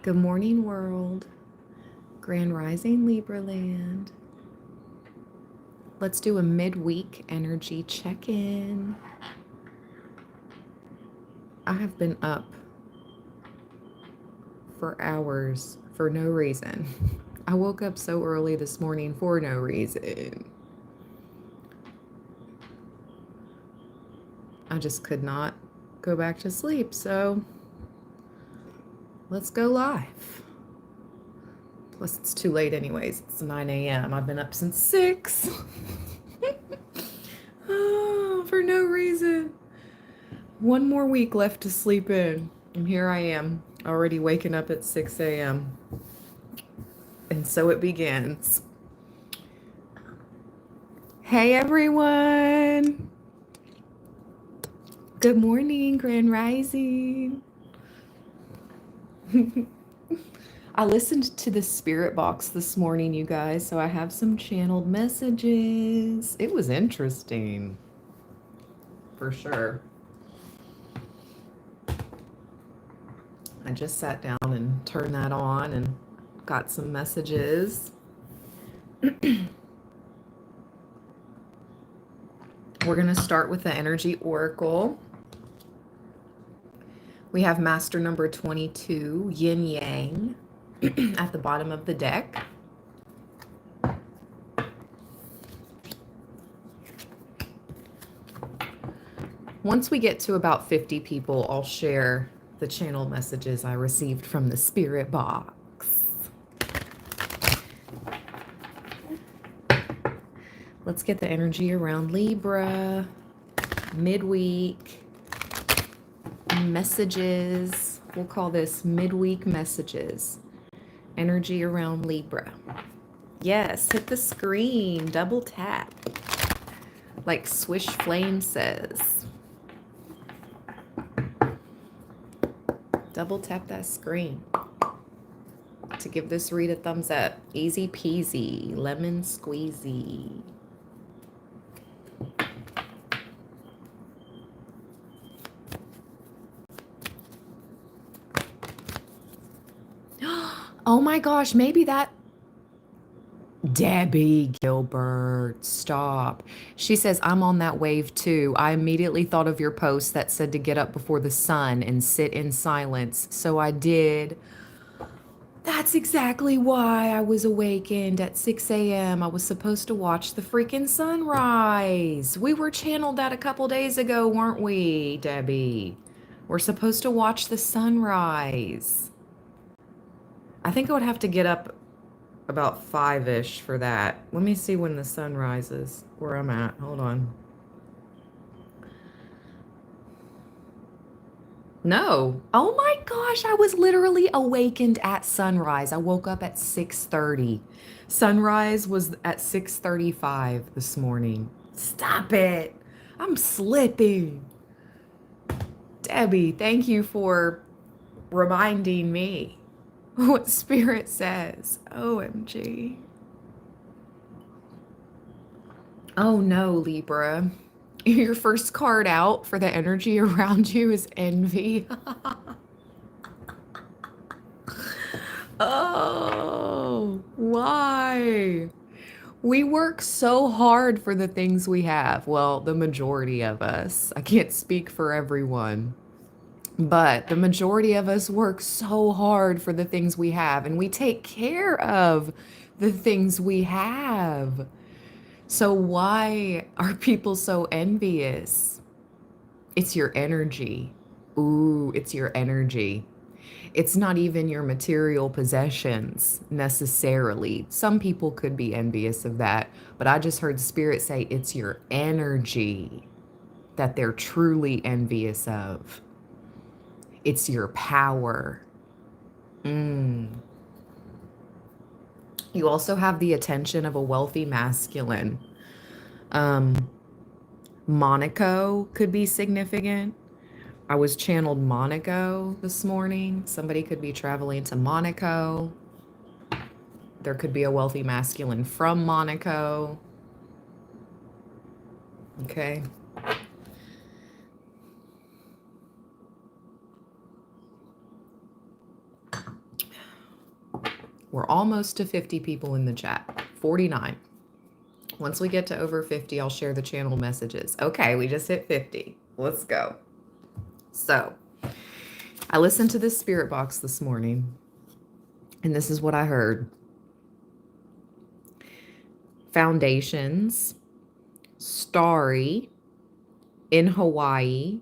Good morning, world. Grand Rising, Libra land. Let's do a midweek energy check-in. I have been up for hours for no reason. I woke up so early this morning for no reason. I just could not go back to sleep, so let's go live. Plus, it's too late anyways. It's 9 a.m. I've been up since 6. Oh, for no reason. One more week left to sleep in. And here I am, already waking up at 6 a.m. And so it begins. Hey, everyone. Good morning, Grand Rising. I listened to the spirit box this morning, you guys, so I have some channeled messages. It was interesting, for sure. I just sat down and turned that on and got some messages. We're going to start with the energy oracle. We have master number 22, yin yang, at the bottom of the deck. Once we get to about 50 people, I'll share the channel messages I received from the spirit box. Let's get the energy around Libra, midweek, messages. We'll call this midweek messages. Energy around Libra. Yes, hit the screen, double tap. Like Swish Flame says. Double tap that screen to give this read a thumbs up. Easy peasy, lemon squeezy. Oh my gosh, maybe that... Debbie Gilbert, stop. She says, I'm on that wave too. I immediately thought of your post that said to get up before the sun and sit in silence. So I did. That's exactly why I was awakened at 6 a.m. I was supposed to watch the freaking sunrise. We were channeled that a couple days ago, weren't we, Debbie? We're supposed to watch the sunrise. I think I would have to get up about 5-ish for that. Let me see when the sun rises, where I'm at. Hold on. No. Oh my gosh, I was literally awakened at sunrise. I woke up at 6:30. Sunrise was at 6:35 this morning. Stop it. I'm slipping. Debbie, thank you for reminding me what Spirit says. OMG. Oh no, Libra. Your first card out for the energy around you is envy. Oh, why? We work so hard for the things we have. Well, the majority of us. I can't speak for everyone. But the majority of us work so hard for the things we have, and we take care of the things we have. So why are people so envious? It's your energy. Ooh, it's your energy. It's not even your material possessions necessarily. Some people could be envious of that, but I just heard Spirit say it's your energy that they're truly envious of. It's your power. You also have the attention of a wealthy masculine. Monaco could be significant. I was channeled Monaco this morning. Somebody could be traveling to Monaco. There could be a wealthy masculine from Monaco. Okay. We're almost to 50 people in the chat. 49. Once we get to over 50, I'll share the channel messages. Okay, we just hit 50. Let's go. So, I listened to this spirit box this morning, and this is what I heard. Foundations, starry, in Hawaii,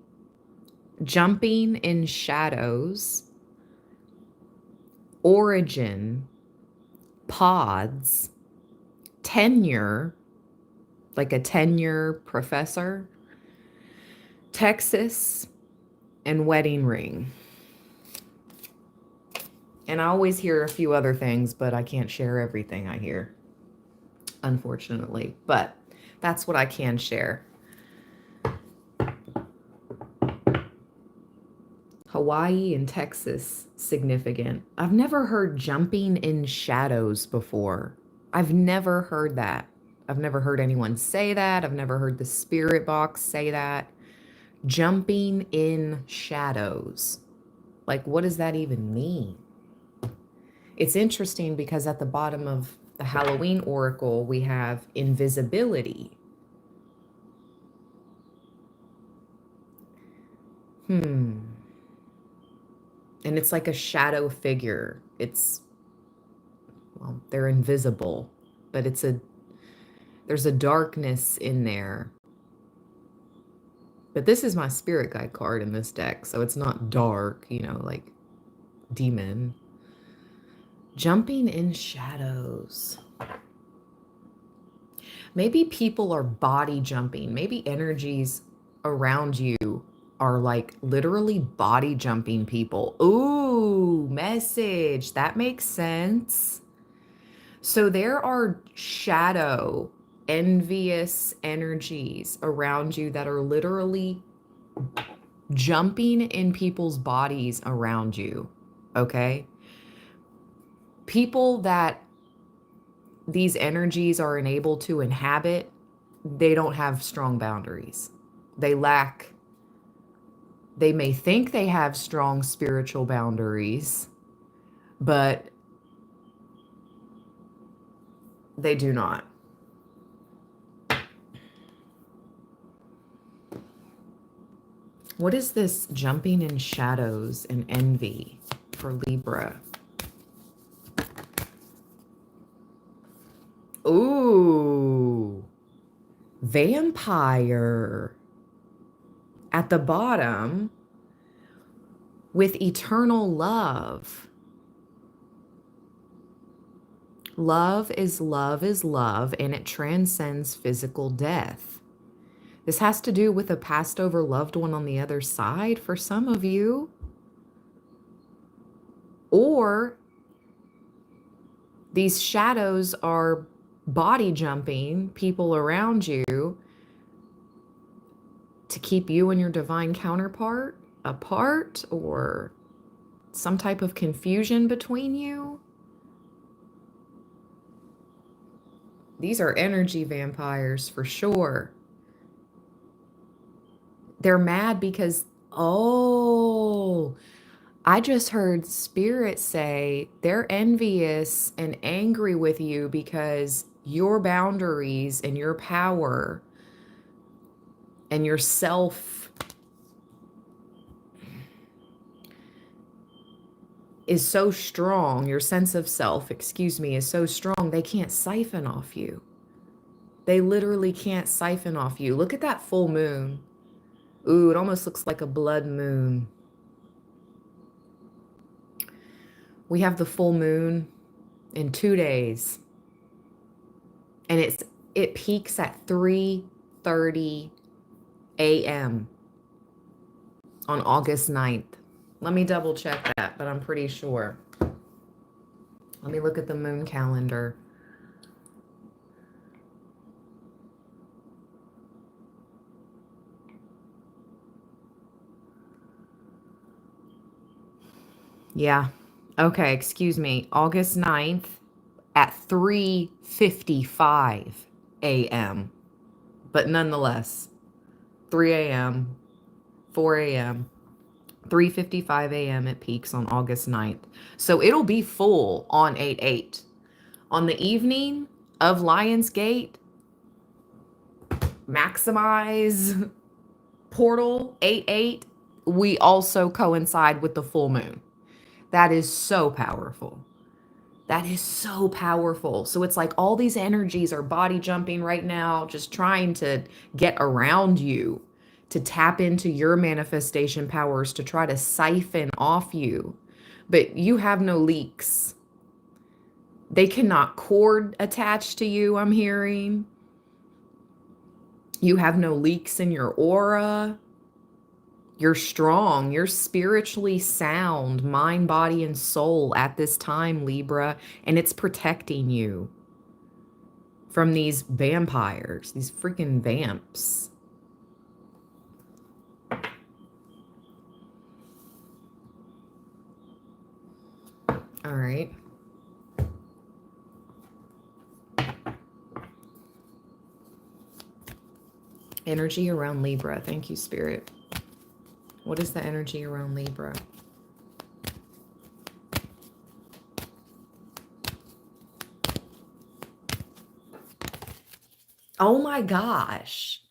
jumping in shadows, origin, pods, tenure, like a tenure professor, Texas, and wedding ring. And I always hear a few other things, but I can't share everything I hear, unfortunately. But that's what I can share. Hawaii and Texas, significant. I've never heard jumping in shadows before. I've never heard that. I've never heard anyone say that. I've never heard the spirit box say that. Jumping in shadows. Like, what does that even mean? It's interesting because at the bottom of the Halloween oracle, we have invisibility. And it's like a shadow figure. It's, well, they're invisible, but there's a darkness in there. But this is my spirit guide card in this deck, so it's not dark, you know, like demon. Jumping in shadows. Maybe people are body jumping. Maybe energies around you are like literally body jumping people. Ooh, message. That makes sense. So there are shadow, envious energies around you that are literally jumping in people's bodies around you. Okay? People that these energies are enabled to inhabit, they don't have strong boundaries. They may think they have strong spiritual boundaries, but they do not. What is this jumping in shadows and envy for Libra? Ooh, vampire. At the bottom, with eternal love. Love is love is love, and it transcends physical death. This has to do with a passed over loved one on the other side for some of you. Or these shadows are body jumping people around you to keep you and your divine counterpart apart, or some type of confusion between you. These are energy vampires for sure. They're mad because, oh, I just heard spirit say they're envious and angry with you because your boundaries and your power and your self is so strong, your sense of self, is so strong, they can't siphon off you. They literally can't siphon off you. Look at that full moon. Ooh, it almost looks like a blood moon. We have the full moon in 2 days. And it peaks at 3:30 a.m. on August 9th. Let me double check that, but I'm pretty sure. Let me look at the moon calendar. Yeah. Okay, excuse me. August 9th, at 3:55 a.m. But nonetheless, 3 a.m., 4 a.m., 3:55 a.m. it peaks on August 9th. So it'll be full on 8/8. On the evening of Lionsgate, maximize portal 8/8, we also coincide with the full moon. That is so powerful. That is so powerful. So it's like all these energies are body jumping right now, just trying to get around you, to tap into your manifestation powers, to try to siphon off you. But you have no leaks. They cannot cord attach to you, I'm hearing. You have no leaks in your aura. You're strong. You're spiritually sound, mind, body, and soul at this time, Libra, and it's protecting you from these vampires, these freaking vamps. All right. Energy around Libra. Thank you, Spirit. What is the energy around Libra? Oh my gosh.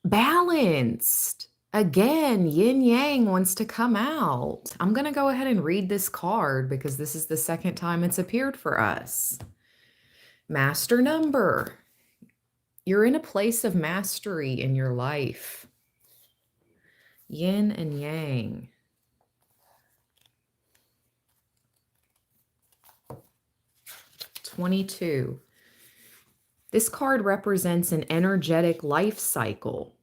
Balanced. Again, yin yang wants to come out. I'm going to go ahead and read this card because this is the second time it's appeared for us. Master number. You're in a place of mastery in your life. Yin and yang. $22. This card represents an energetic life cycle.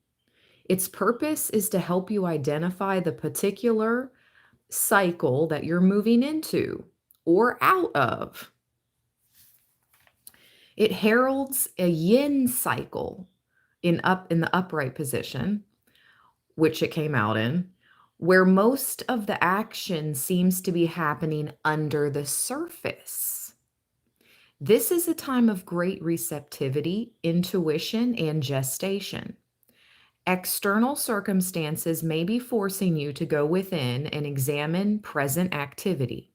Its purpose is to help you identify the particular cycle that you're moving into or out of. It heralds a yin cycle in the upright position, which it came out in, where most of the action seems to be happening under the surface. This is a time of great receptivity, intuition, and gestation. External circumstances may be forcing you to go within and examine present activity.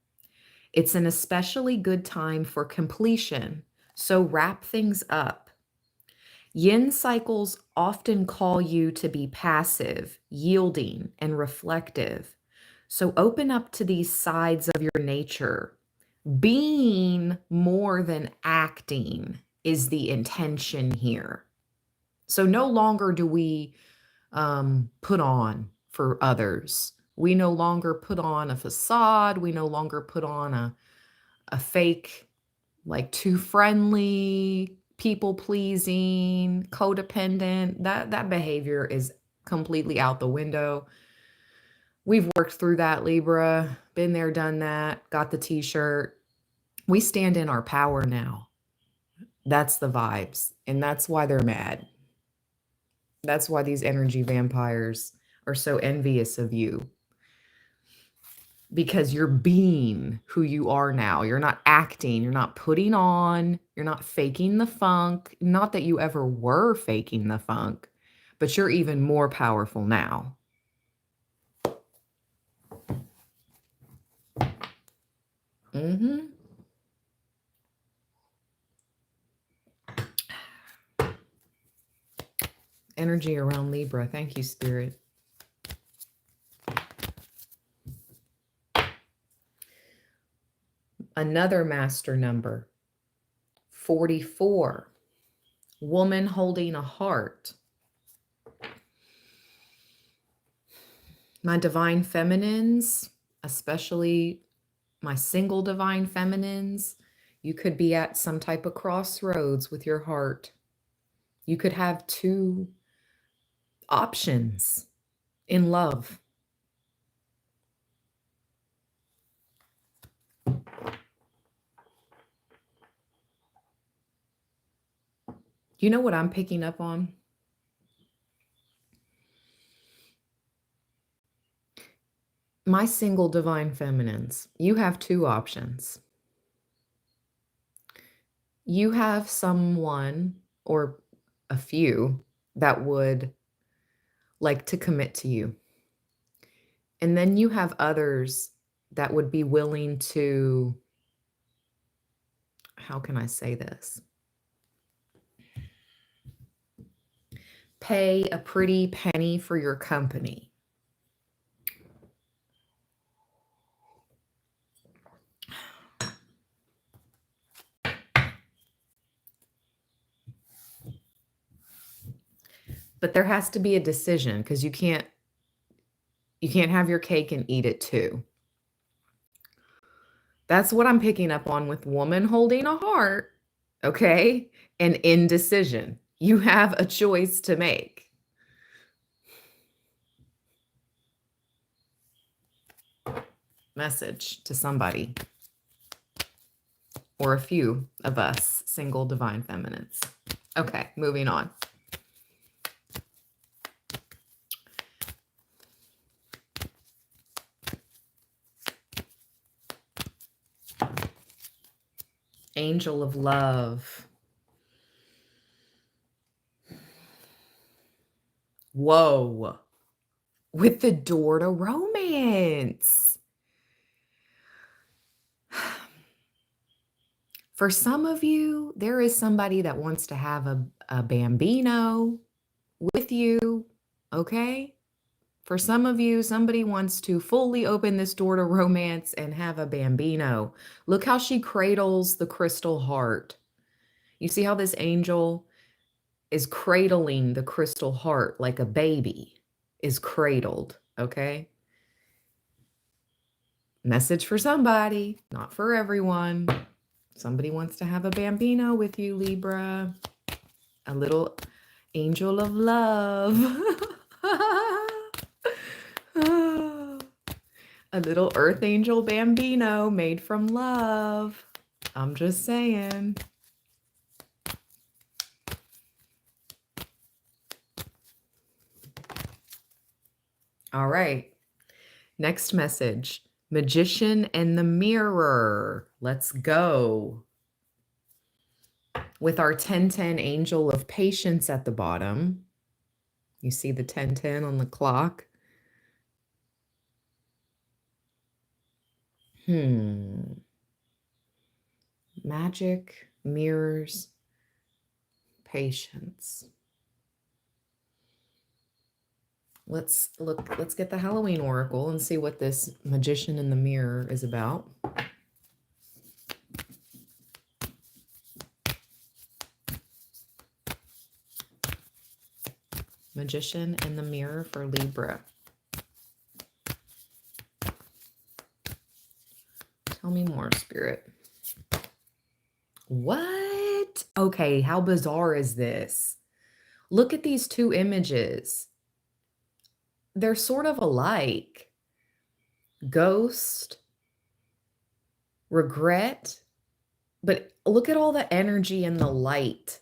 It's an especially good time for completion, so wrap things up. Yin cycles often call you to be passive, yielding, and reflective. So open up to these sides of your nature. Being more than acting is the intention here. So no longer do we put on for others. We no longer put on a facade. We no longer put on a fake, like too friendly, people pleasing, codependent. That behavior is completely out the window. We've worked through that, Libra. Been there, done that. Got the t-shirt. We stand in our power now. That's the vibes. And that's why they're mad. That's why these energy vampires are so envious of you. Because you're being who you are now. You're not acting. You're not putting on. You're not faking the funk. Not that you ever were faking the funk, but you're even more powerful now. Mm-hmm. Energy around Libra. Thank you, Spirit. Another master number, 44. Woman holding a heart. My divine feminines, especially my single divine feminines, you could be at some type of crossroads with your heart. You could have two options in love. You know what I'm picking up on? My single divine feminines, you have two options. You have someone or a few that would like to commit to you. And then you have others that would be willing to, how can I say this? Pay a pretty penny for your company. But there has to be a decision because you can't have your cake and eat it too. That's what I'm picking up on with woman holding a heart, okay? And indecision. You have a choice to make. Message to somebody or a few of us single divine feminines. Okay, moving on. Angel of love. Whoa. With the door to romance. For some of you, there is somebody that wants to have a bambino with you, okay? For some of you, somebody wants to fully open this door to romance and have a bambino. Look how she cradles the crystal heart. You see how this angel is cradling the crystal heart like a baby is cradled, okay? Message for somebody, not for everyone. Somebody wants to have a bambino with you, Libra. A little angel of love. A little earth angel bambino made from love. I'm just saying. All right. Next message. Magician and the mirror. Let's go. With our 1010 angel of patience at the bottom. You see the 1010 on the clock. Magic, mirrors, patience. Let's get the Halloween oracle and see what this magician in the mirror is about. Magician in the mirror for Libra. Tell me more, Spirit. What? Okay, how bizarre is this? Look at these two images. They're sort of alike. Ghost, regret, but look at all the energy and the light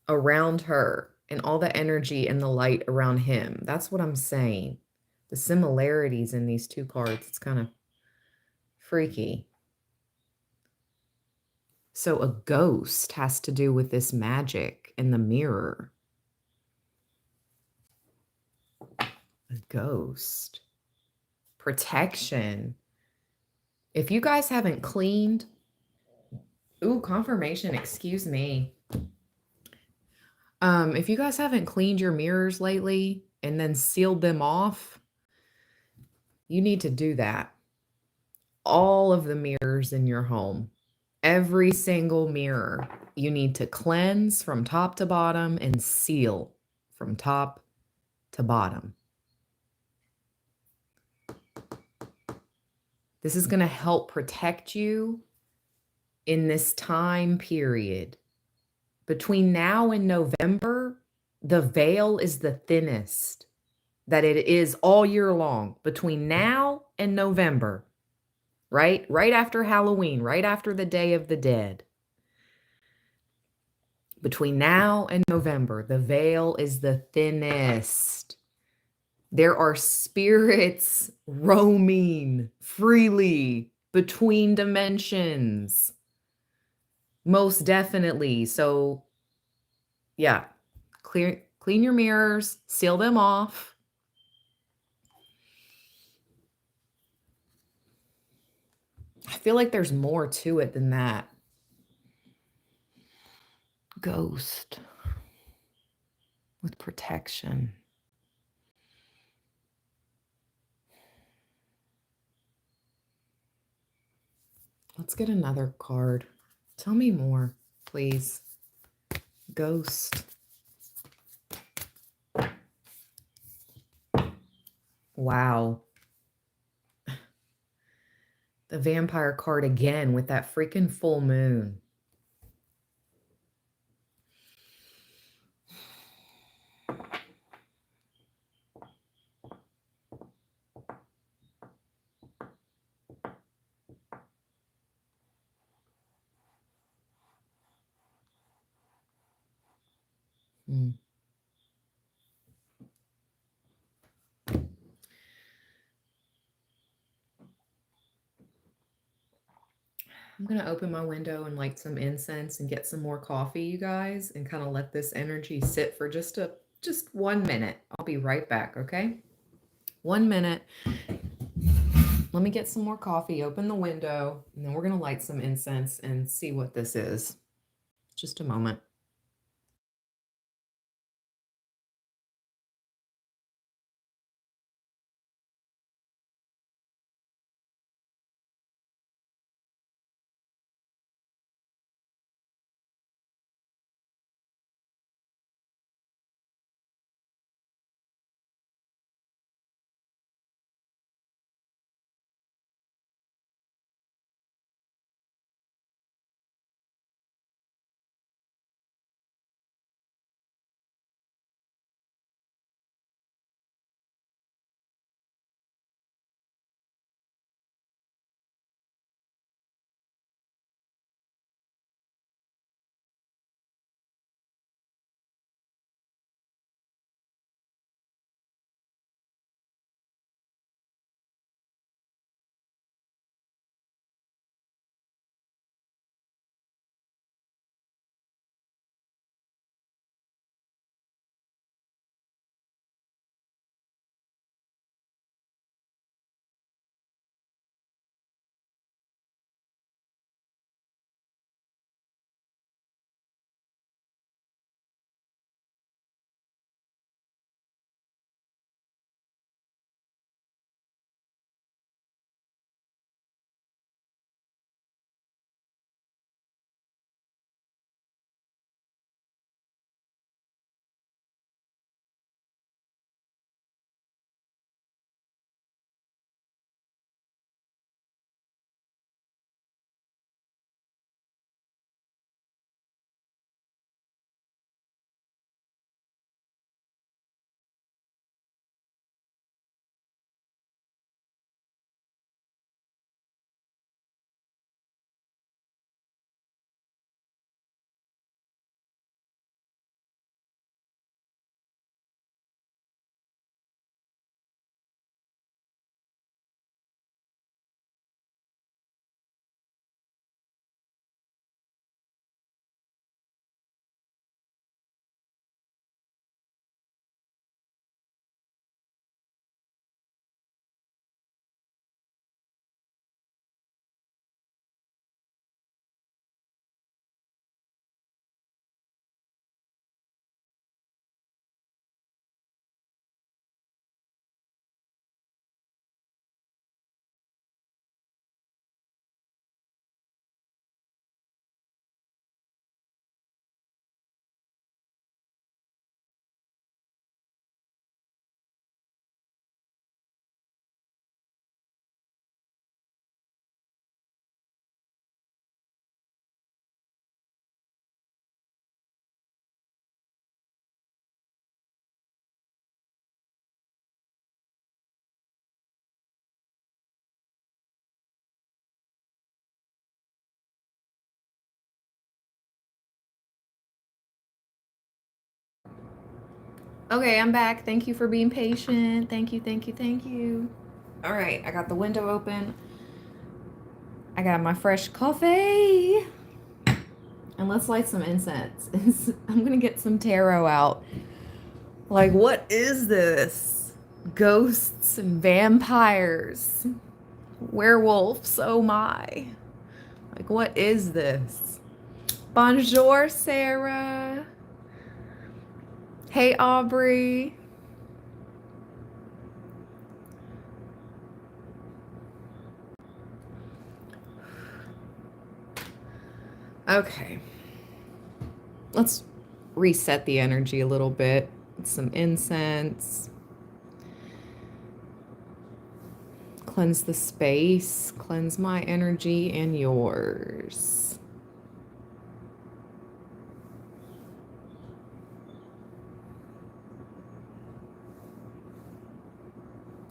around her and all the energy and the light around him. That's what I'm saying. The similarities in these two cards, it's kind of freaky. So a ghost has to do with this magic in the mirror. A ghost. Protection. If you guys haven't cleaned, ooh, confirmation, excuse me. If you guys haven't cleaned your mirrors lately and then sealed them off, you need to do that. All of the mirrors in your home, every single mirror, you need to cleanse from top to bottom and seal from top to bottom. This is going to help protect you in this time period. Between now and November, the veil is the thinnest that it is all year long. Between now and November, right? Right after Halloween, right after the Day of the Dead. Between now and November, the veil is the thinnest. There are spirits roaming freely between dimensions. Most definitely. So, yeah, clean your mirrors, seal them off. I feel like there's more to it than that. Ghost with protection. Let's get another card. Tell me more, please. Ghost. Wow. The vampire card again with that freaking full moon. Hmm. I'm going to open my window and light some incense and get some more coffee, you guys, and kind of let this energy sit for just 1 minute. I'll be right back, okay? 1 minute. Let me get some more coffee, open the window, and then we're going to light some incense and see what this is. Just a moment. Okay, I'm back. Thank you for being patient. Thank you, thank you, thank you. All right, I got the window open. I got my fresh coffee. And let's light some incense. I'm going to get some tarot out. Like, what is this? Ghosts and vampires. Werewolves, oh my. Like, what is this? Bonjour, Sarah. Hey, Aubrey. Okay. Let's reset the energy a little bit with some incense. Cleanse the space. Cleanse my energy and yours.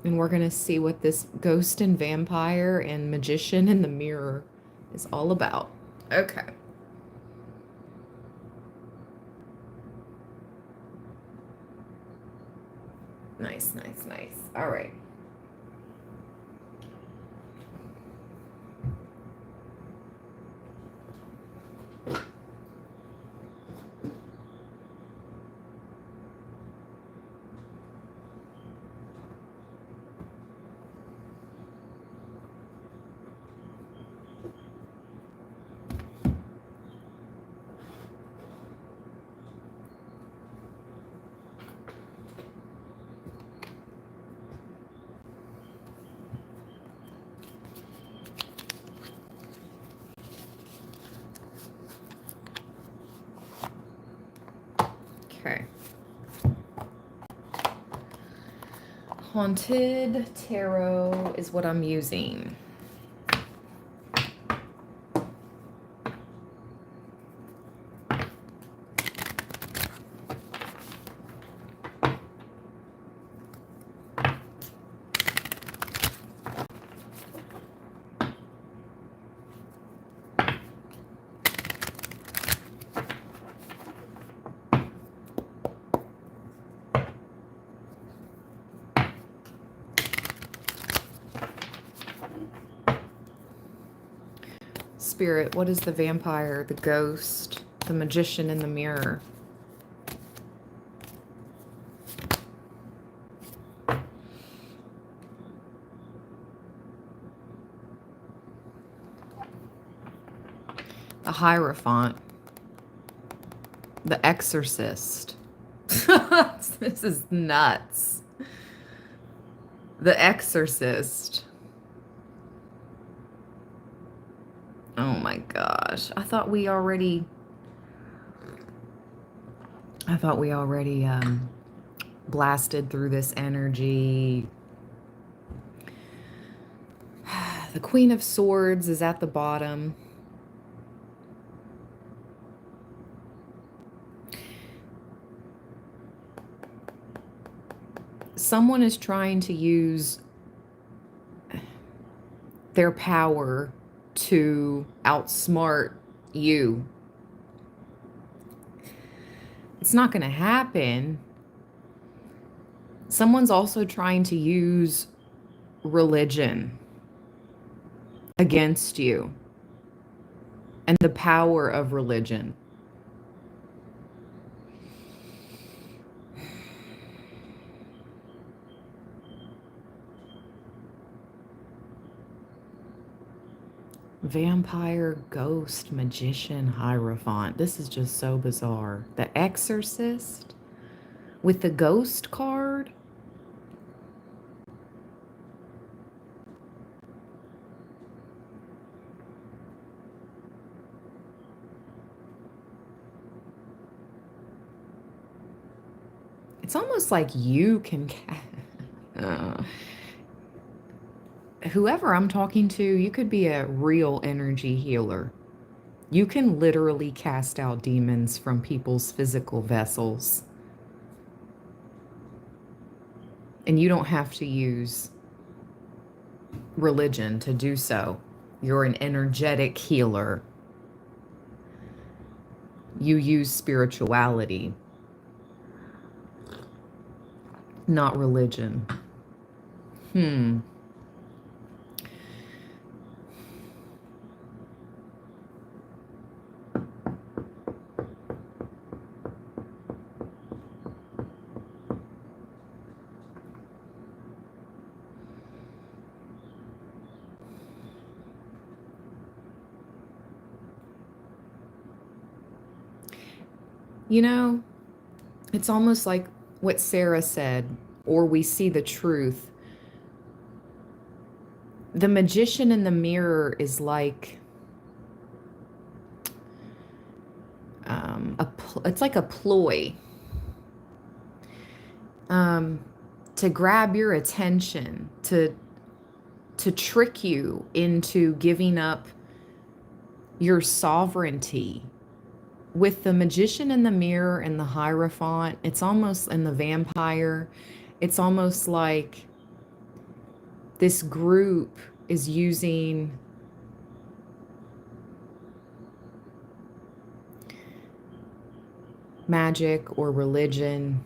And we're going to see what this ghost and vampire and magician in the mirror is all about. Okay. Nice, nice, nice. All right. Okay. Haunted Tarot is what I'm using. Spirit, what is the vampire, the ghost, the magician in the mirror? The Hierophant. The Exorcist. This is nuts. The Exorcist. Oh my gosh. I thought we already blasted through this energy. The Queen of Swords is at the bottom. Someone is trying to use their power to outsmart you. It's not going to happen. Someone's also trying to use religion against you and the power of religion. Vampire, ghost, magician, hierophant. This is just so bizarre. The Exorcist with the ghost card. It's almost like you can whoever I'm talking to, you could be a real energy healer. You can literally cast out demons from people's physical vessels. And you don't have to use religion to do so. You're an energetic healer. You use spirituality, not religion. You know, it's almost like what Sarah said, or we see the truth. The magician in the mirror is like it's like a ploy to grab your attention, to trick you into giving up your sovereignty. With the magician in the mirror and the Hierophant, it's almost, and the vampire, it's almost like this group is using magic or religion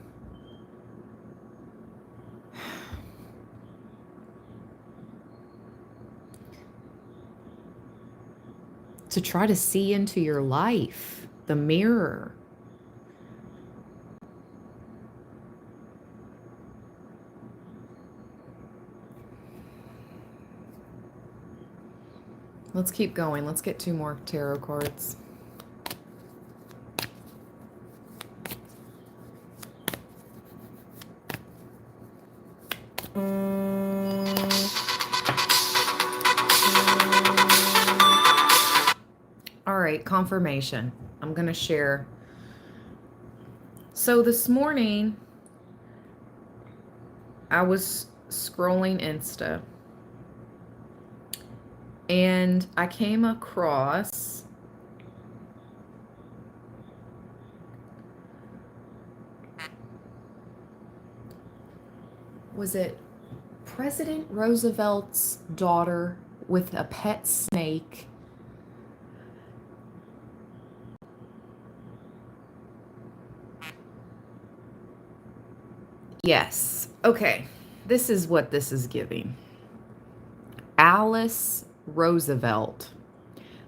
to try to see into your life, the mirror. Let's keep going. Let's get 2 more tarot cards. All right, confirmation. I'm going to share. So this morning, I was scrolling Insta, and I came across was it President Roosevelt's daughter with a pet snake? Yes. Okay. This is what this is giving. Alice Roosevelt,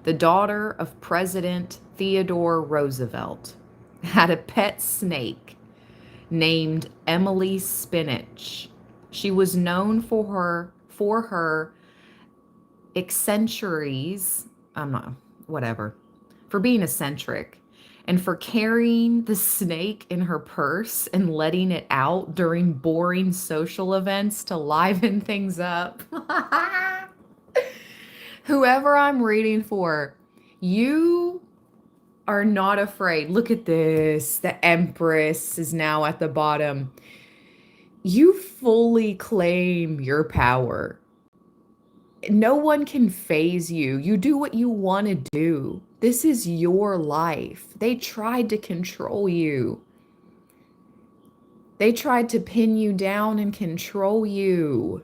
the daughter of President Theodore Roosevelt, had a pet snake named Emily Spinach. She was known for her eccentrics, for being eccentric, and for carrying the snake in her purse and letting it out during boring social events to liven things up. Whoever I'm reading for, you are not afraid. Look at this. The Empress is now at the bottom. You fully claim your power. No one can phase you. You do what you want to do. This is your life. They tried to control you. They tried to pin you down and control you.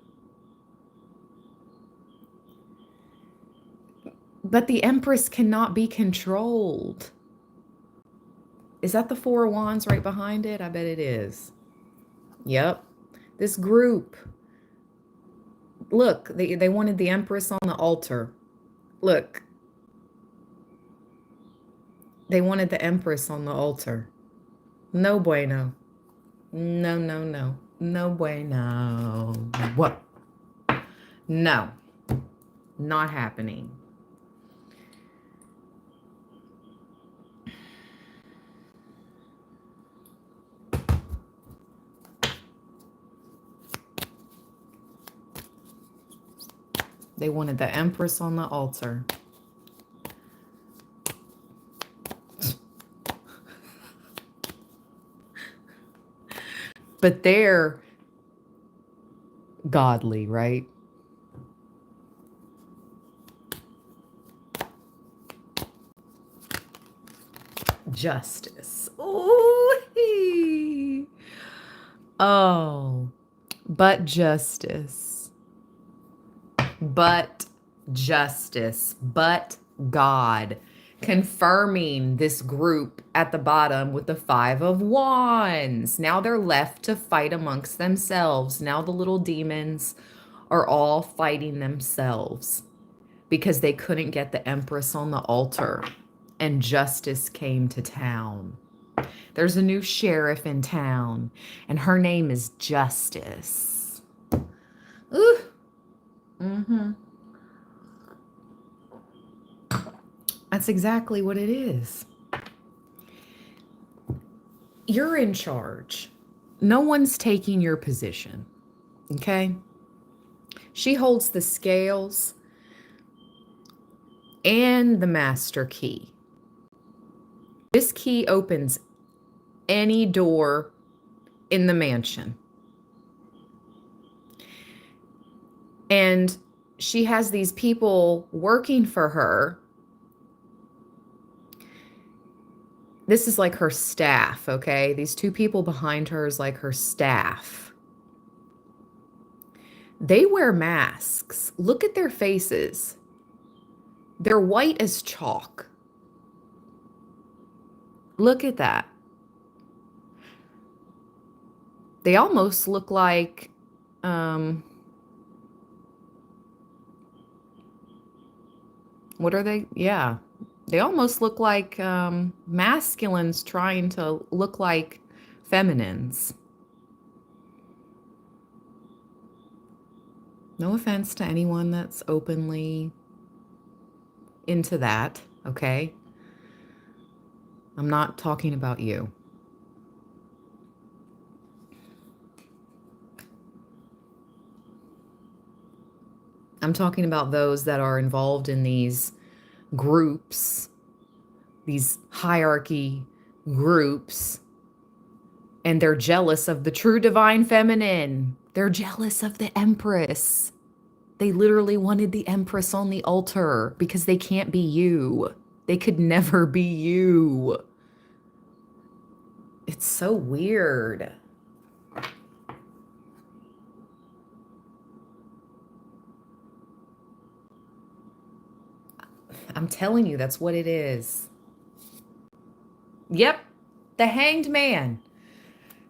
But the Empress cannot be controlled. Is that the 4 of Wands right behind it? I bet it is. Yep. This group. Look, they wanted the Empress on the altar. Look. They wanted the Empress on the altar. No bueno. No, no, no. No bueno. What? No. Not happening. They wanted the Empress on the altar. But they're godly, right? Justice. Ooh. Oh, but justice. But justice. But God. Confirming this group at the bottom with the 5 of Wands. Now they're left to fight amongst themselves. Now the little demons are all fighting themselves because they couldn't get the Empress on the altar, and justice came to town. There's a new sheriff in town, and her name is Justice. Ooh. Mm-hmm. That's exactly what it is. You're in charge. No one's taking your position. Okay? She holds the scales and the master key. This key opens any door in the mansion. And she has these people working for her. This is like her staff, okay? These two people behind her is like her staff. They wear masks. Look at their faces. They're white as chalk. Look at that. They almost look like, what are they? Yeah. They almost look like masculines trying to look like feminines. No offense to anyone that's openly into that, okay? I'm not talking about you. I'm talking about those that are involved in these groups, these hierarchy groups, and they're jealous of the true divine feminine. They're jealous of the Empress. They literally wanted the Empress on the altar because they can't be you. They could never be you. It's so weird. I'm telling you, that's what it is. Yep, the Hanged Man.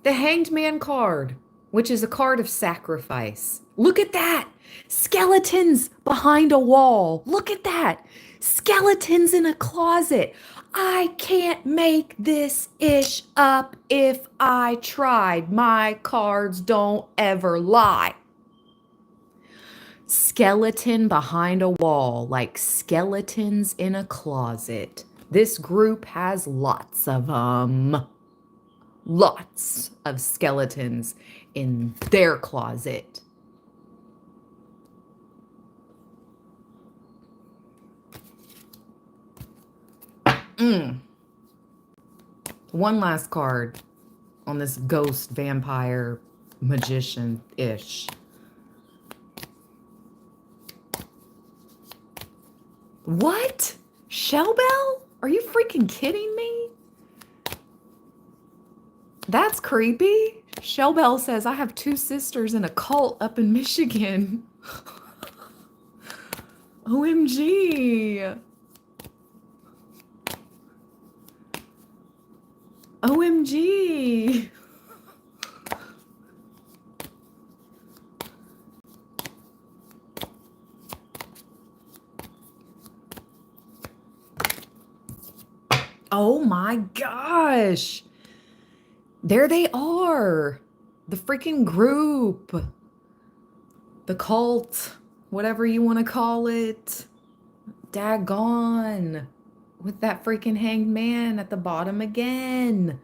The Hanged Man card, which is a card of sacrifice. Look at that. Skeletons behind a wall. Look at that. Skeletons in a closet. I can't make this ish up if I tried. My cards don't ever lie. Skeleton behind a wall, like skeletons in a closet. This group has lots of lots of skeletons in their closet. One last card on this ghost vampire magician-ish. What? Shellbell? Are you freaking kidding me? That's creepy. Shellbell says, I have 2 sisters in a cult up in Michigan. OMG. OMG. Oh my gosh. There they are. The freaking group. The cult. Whatever you want to call it. Daggone. With that freaking hanged man at the bottom again.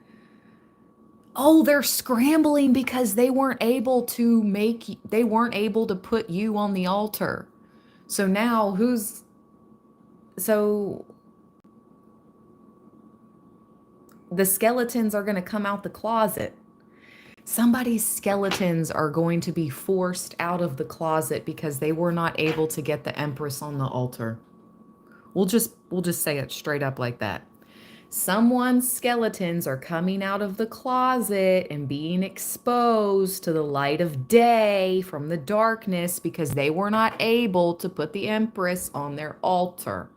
Oh, they're scrambling because they weren't able to put you on the altar. So now so the skeletons are going to come out the closet. Somebody's skeletons are going to be forced out of the closet because they were not able to get the Empress on the altar. We'll just say it straight up like that. Someone's skeletons are coming out of the closet and being exposed to the light of day from the darkness because they were not able to put the Empress on their altar.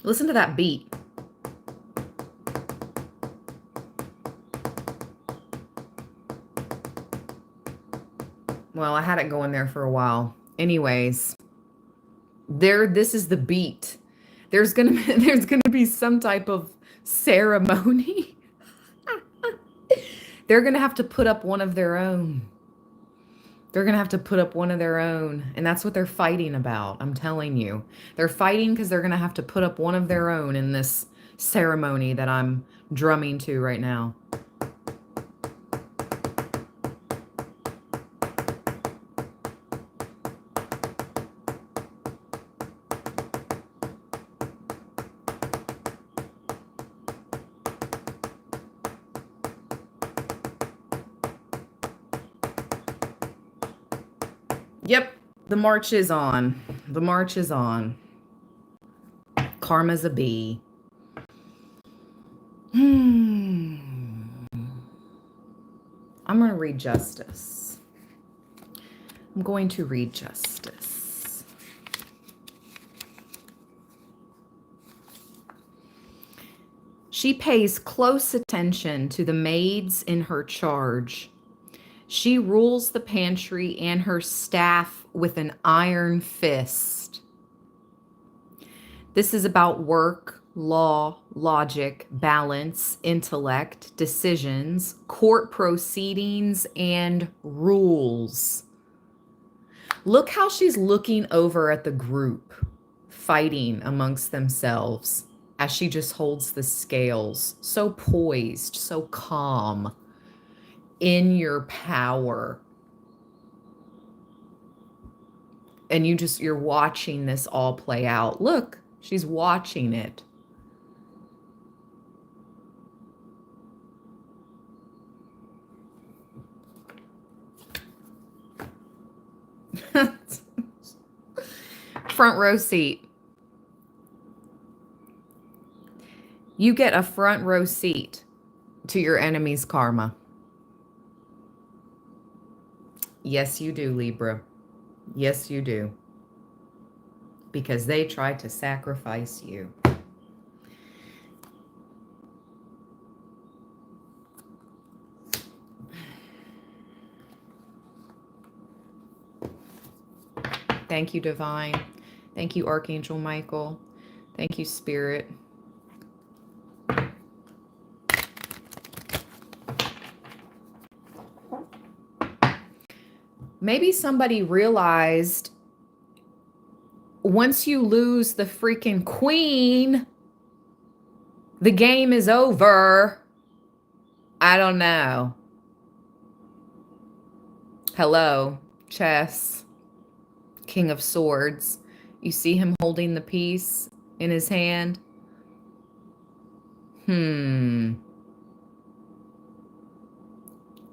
Listen to that beat. Well, I had it going there for a while. Anyways, this is the beat. There's gonna be some type of ceremony. They're gonna have to put up one of their own. They're gonna have to put up one of their own, and that's what they're fighting about. I'm telling you, they're fighting because they're gonna have to put up one of their own in this ceremony that I'm drumming to right now. Yep, the march is on. The march is on. Karma's a bee. I'm going to read justice. I'm going to read justice. She pays close attention to the maids in her charge. She rules the pantry and her staff with an iron fist. This is about work, law, logic, balance, intellect, decisions, court proceedings, and rules. Look how she's looking over at the group, fighting amongst themselves as she just holds the scales, so poised, so calm, in your power. And you're watching this all play out. Look, she's watching it. Front row seat. You get a front row seat to your enemy's karma. Yes, you do, Libra. Yes, you do. Because they tried to sacrifice you. Thank you, Divine. Thank you, Archangel Michael. Thank you, Spirit. Maybe somebody realized once you lose the freaking queen, the game is over. I don't know. Hello, chess, King of Swords. You see him holding the piece in his hand?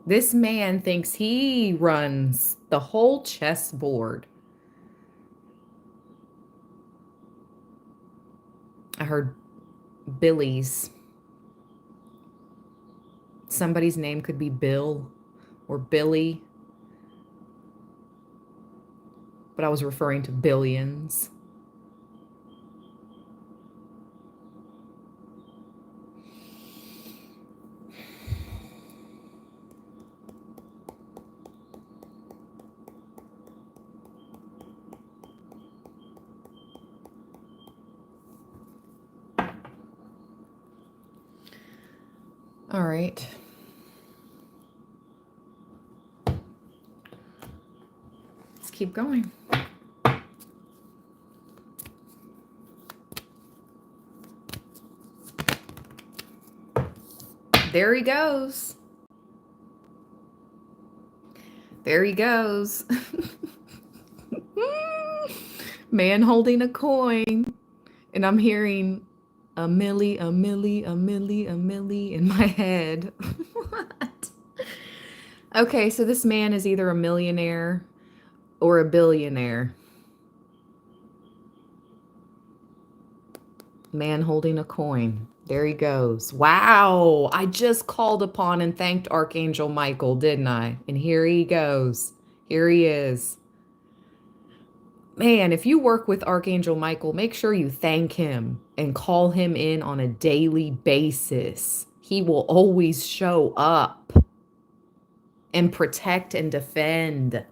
This man thinks he runs the whole chessboard. I heard Billy's. Somebody's name could be Bill or Billy. But I was referring to billions. All right. Let's keep going. There he goes. There he goes. Man holding a coin. And I'm hearing a milli, a milli, a milli, a milli in my head. What? Okay, so this man is either a millionaire or a billionaire. Man holding a coin. There he goes. Wow. I just called upon and thanked Archangel Michael, didn't I? And here he goes. Here he is. Man, if you work with Archangel Michael, make sure you thank him and call him in on a daily basis. He will always show up and protect and defend.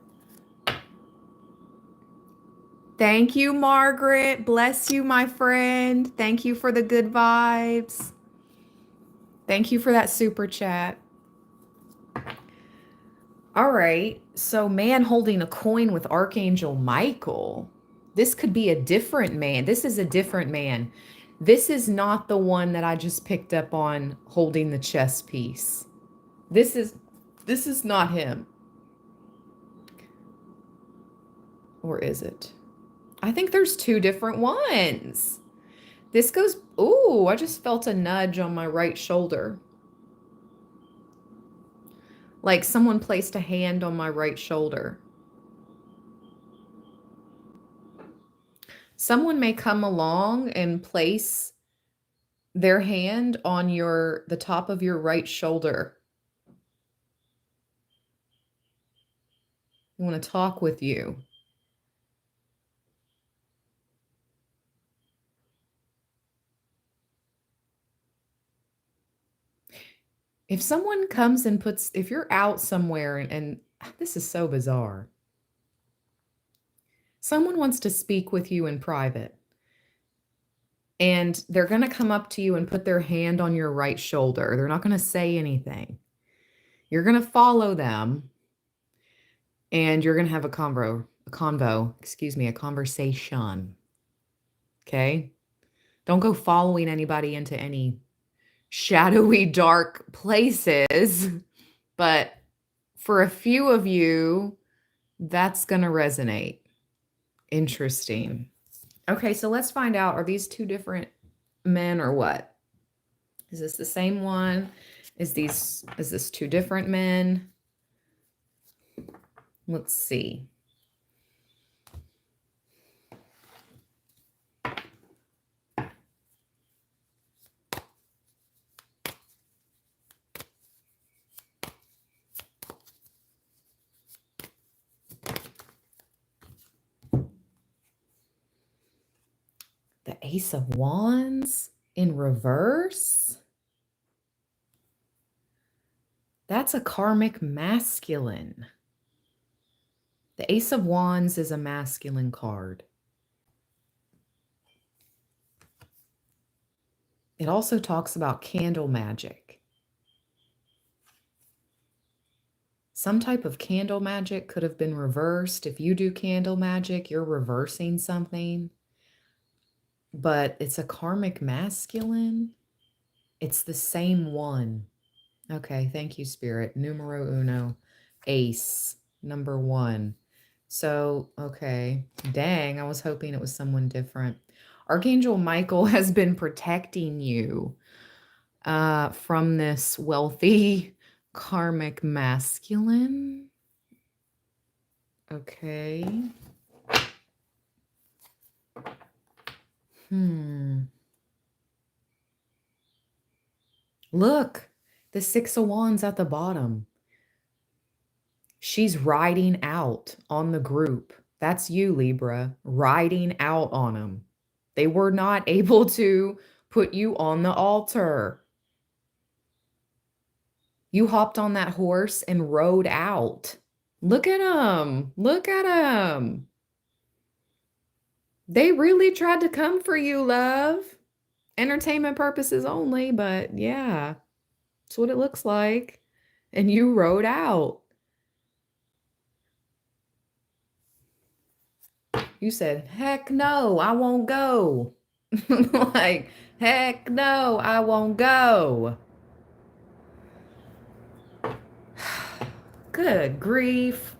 Thank you, Margaret. Bless you, my friend. Thank you for the good vibes. Thank you for that super chat. All right. So, man holding a coin with Archangel Michael. This could be a different man. This is a different man. This is not the one that I just picked up on holding the chess piece. This is not him. Or is it? I think there's two different ones. This goes, ooh, I just felt a nudge on my right shoulder. Like someone placed a hand on my right shoulder. Someone may come along and place their hand on the top of your right shoulder. They want to talk with you. If someone comes and if you're out somewhere and this is so bizarre. Someone wants to speak with you in private. And they're going to come up to you and put their hand on your right shoulder. They're not going to say anything. You're going to follow them. And you're going to have a conversation. Okay? Don't go following anybody into any shadowy, dark places. But for a few of you, that's going to resonate. Interesting. Okay, so let's find out, are these two different men or what? Is this the same one? Is this two different men? Let's see. The Ace of Wands in reverse. That's a karmic masculine. The Ace of Wands is a masculine card. It also talks about candle magic. Some type of candle magic could have been reversed. If you do candle magic, you're reversing something. But it's a karmic masculine. It's the same one. Okay, thank you, Spirit. Numero uno. Ace. Number one. So, okay. Dang, I was hoping it was someone different. Archangel Michael has been protecting you from this wealthy karmic masculine. Okay. Look, the Six of Wands at the bottom. She's riding out on the group. That's you, Libra, riding out on them. They were not able to put you on the altar. You hopped on that horse and rode out. Look at them. Look at them. They really tried to come for you, love. Entertainment purposes only, but yeah, that's what it looks like. And you rode out. You said, heck no, I won't go. Like, heck no, I won't go. Good grief.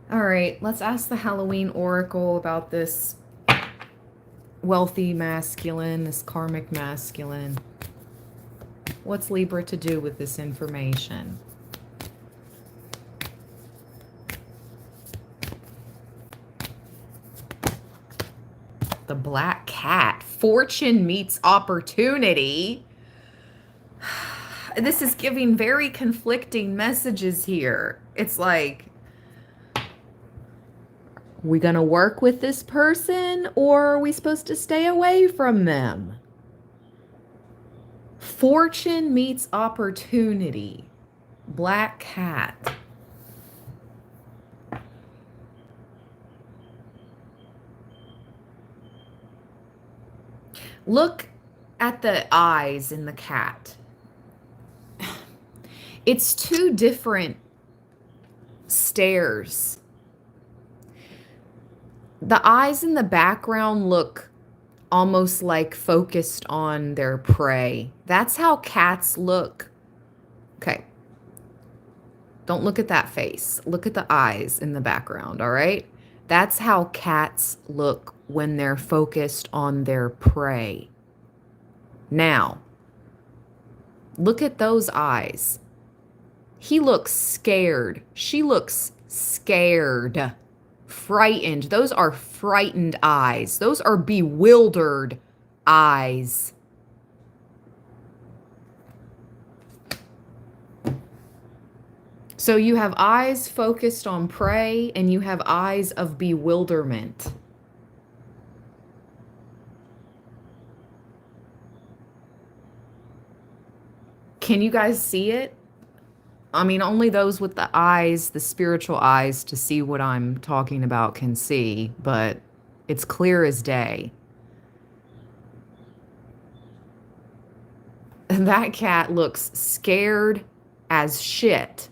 All right, let's ask the Halloween Oracle about this wealthy masculine, this karmic masculine. What's Libra to do with this information? The Black Cat. Fortune meets opportunity. This is giving very conflicting messages here. It's like, we gonna work with this person or are we supposed to stay away from them? Fortune meets opportunity. Black Cat. Look at the eyes in the cat. It's two different stares. The eyes in the background look almost like focused on their prey. That's how cats look. Okay. Don't look at that face. Look at the eyes in the background, all right? That's how cats look when they're focused on their prey. Now, look at those eyes. He looks scared. She looks scared. Frightened. Those are frightened eyes. Those are bewildered eyes. So you have eyes focused on prey and you have eyes of bewilderment. Can you guys see it? I mean, only those with the eyes, the spiritual eyes to see what I'm talking about can see, but it's clear as day. That cat looks scared as shit.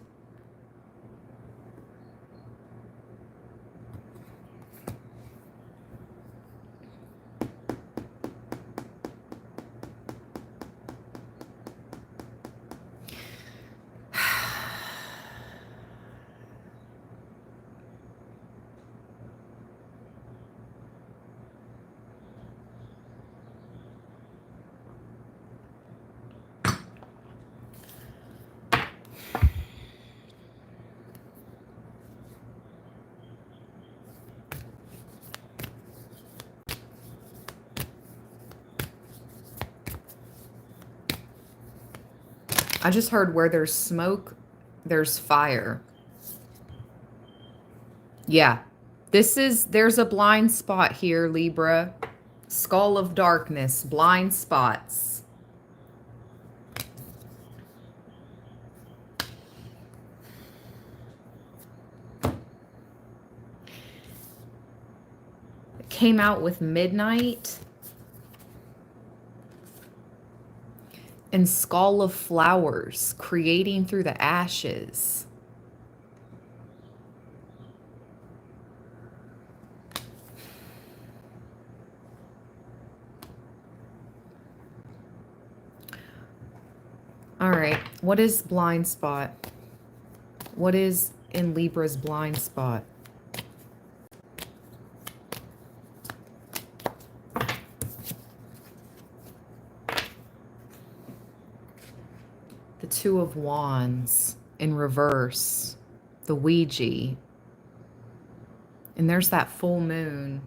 I just heard where there's smoke, there's fire. Yeah. There's a blind spot here, Libra. Skull of darkness, blind spots. It came out with midnight. And skull of flowers, creating through the ashes. All right, what is blind spot? What is in Libra's blind spot? The Two of Wands in reverse, the Ouija, and there's that full moon.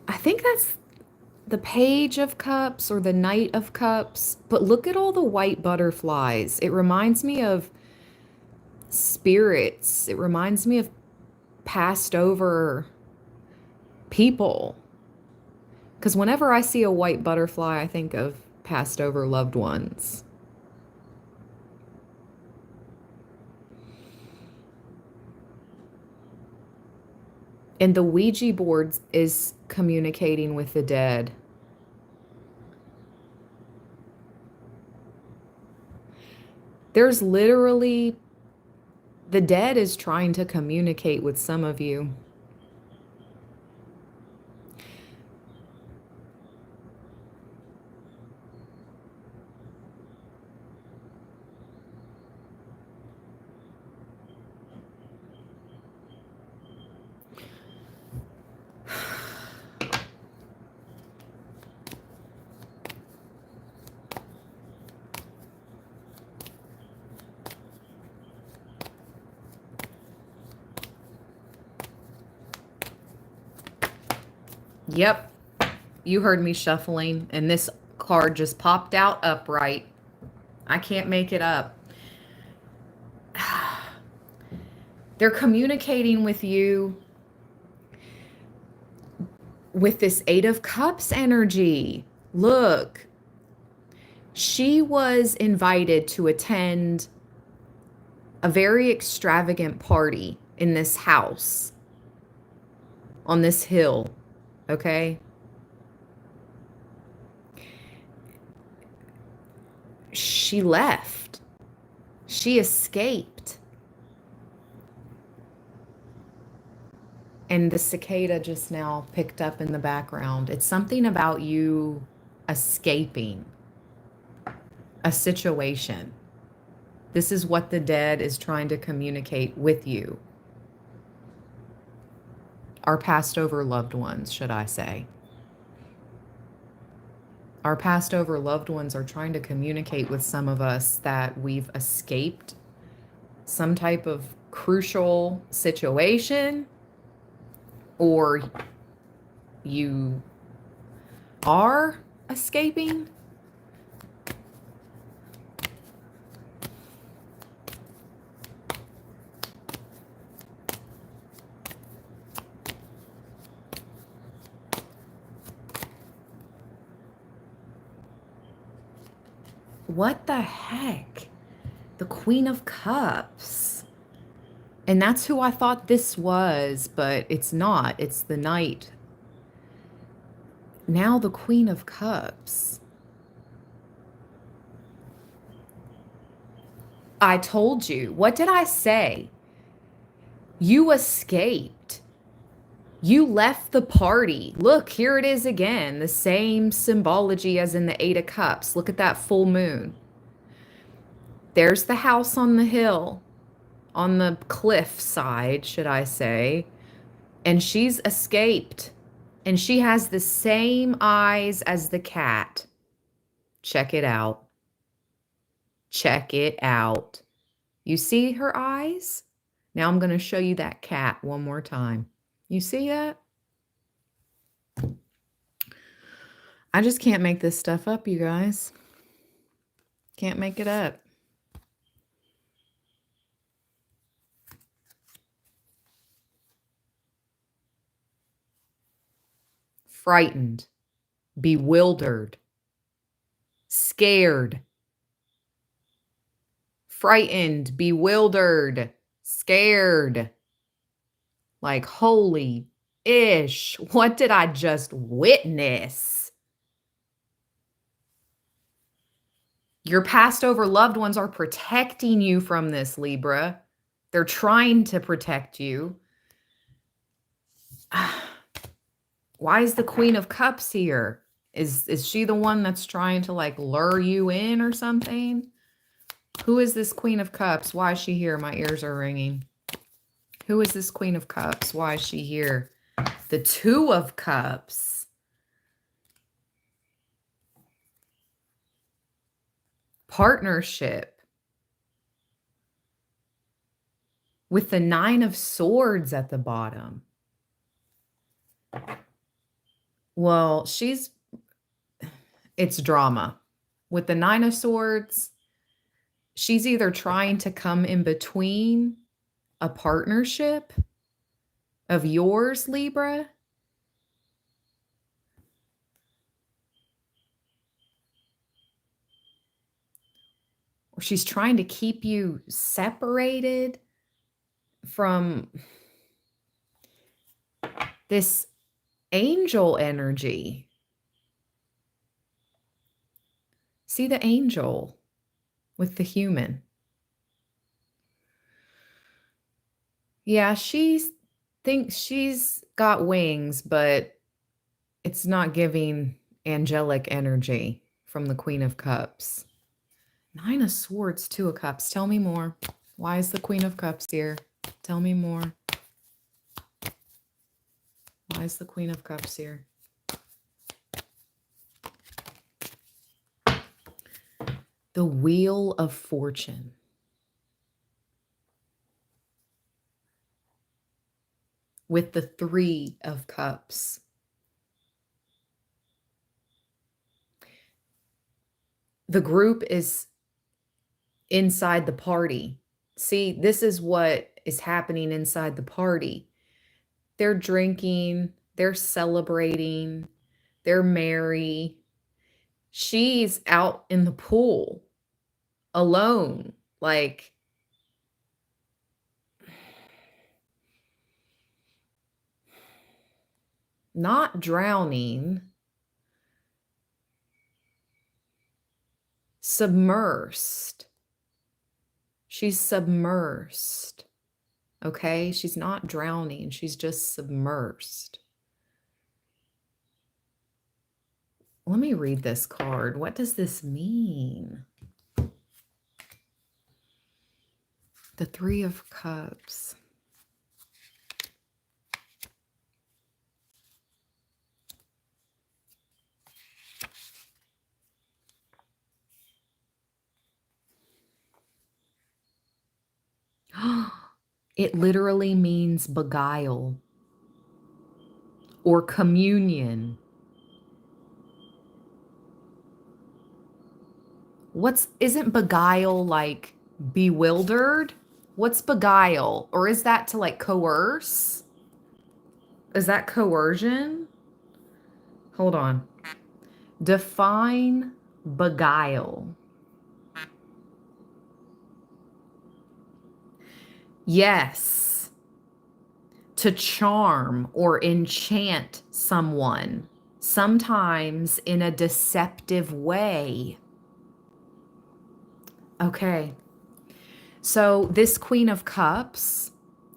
I think that's the Page of Cups or the Knight of Cups, but look at all the white butterflies. It reminds me of spirits. It reminds me of passed over people. Because whenever I see a white butterfly, I think of passed over loved ones. And the Ouija board is communicating with the dead. There's literally, the dead is trying to communicate with some of you. Yep, you heard me shuffling, and this card just popped out upright. I can't make it up. They're communicating with you with this Eight of Cups energy. Look, She was invited to attend a very extravagant party in this house on this hill, okay? She left. She escaped. And the cicada just now picked up in the background. It's something about you escaping a situation. This is what the dead is trying to communicate with you. Our passed over loved ones, should I say. Our passed over loved ones are trying to communicate with some of us that we've escaped some type of crucial situation, or you are escaping. What the heck? The Queen of Cups. And that's who I thought this was, but it's not. It's the Knight. Now the Queen of Cups. I told you. What did I say? You escaped. You left the party. Look, here it is again. The same symbology as in the Eight of Cups. Look at that full moon. There's the house on the hill, on the cliff side, should I say. And she's escaped. And she has the same eyes as the cat. Check it out. Check it out. You see her eyes? Now I'm going to show you that cat one more time. You see that? I just can't make this stuff up, you guys. Can't make it up. Frightened, bewildered, scared. Frightened, bewildered, scared. Like, holy ish, what did I just witness? Your passed over loved ones are protecting you from this, Libra. They're trying to protect you. Why is the Queen of Cups here? Is she the one that's trying to like lure you in or something? Who is this Queen of Cups? Why is she here? My ears are ringing. Who is this Queen of Cups? Why is she here? The Two of Cups. Partnership. With the Nine of Swords at the bottom. Well, it's drama. With the Nine of Swords, she's either trying to come in between a partnership of yours, Libra, or she's trying to keep you separated from this angel energy. See the angel with the human. Yeah, she thinks she's got wings, but it's not giving angelic energy from the Queen of Cups. Nine of Swords, Two of Cups. Tell me more. Why is the Queen of Cups here? Tell me more. Why is the Queen of Cups here? The Wheel of Fortune. With the Three of Cups. The group is inside the party. See, this is what is happening inside the party. They're drinking, they're celebrating, they're merry. She's out in the pool alone, like not drowning, submersed. She's submersed. Okay? She's not drowning. She's just submersed. Let me read this card. What does this mean? The Three of Cups. It literally means beguile or communion. Isn't beguile like bewildered? What's beguile? Or is that to like coerce? Is that coercion? Hold on. Define beguile. Yes. To charm or enchant someone, sometimes in a deceptive way. Okay. So this Queen of Cups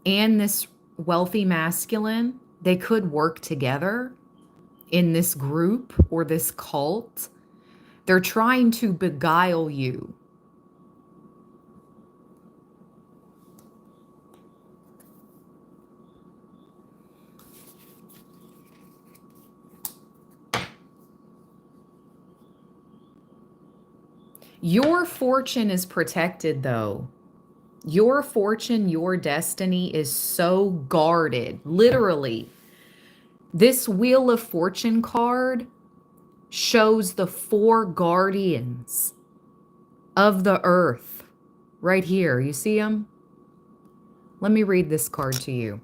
and this wealthy masculine, they could work together in this group or this cult. They're trying to beguile you. Your fortune is protected, though. Your fortune, your destiny is so guarded. Literally, this Wheel of Fortune card shows the 4 guardians of the earth right here. You see them? Let me read this card to you.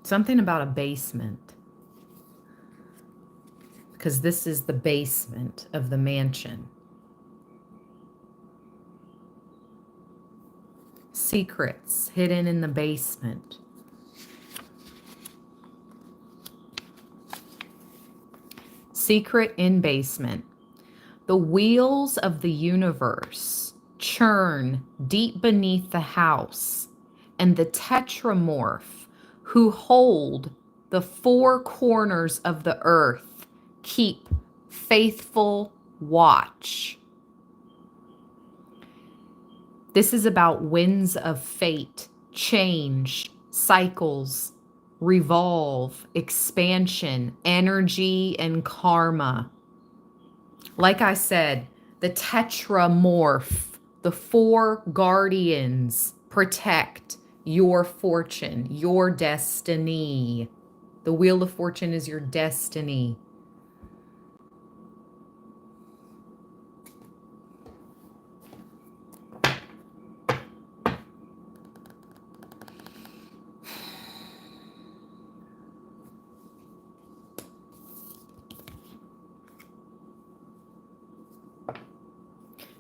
Something about a basement. Because this is the basement of the mansion. Secrets hidden in the basement. Secret in basement. The wheels of the universe churn deep beneath the house, and the tetramorph who hold the 4 corners of the earth keep faithful watch. This is about winds of fate, change, cycles, revolve, expansion, energy, and karma. Like I said, the tetramorph, the 4 guardians protect your fortune, your destiny. The Wheel of Fortune is your destiny.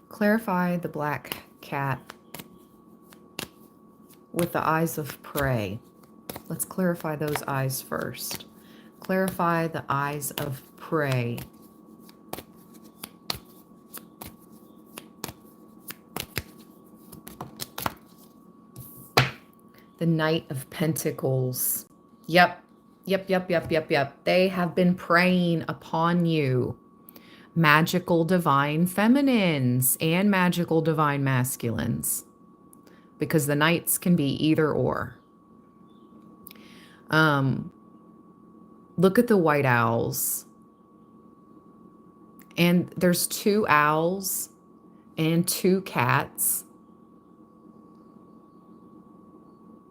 Clarify the black cat with the eyes of prey. Let's clarify those eyes first. Clarify the eyes of prey. The Knight of Pentacles. Yep. They have been preying upon you. Magical divine feminines and magical divine masculines, because the knights can be either or. Look at the white owls, and there's 2 owls and 2 cats.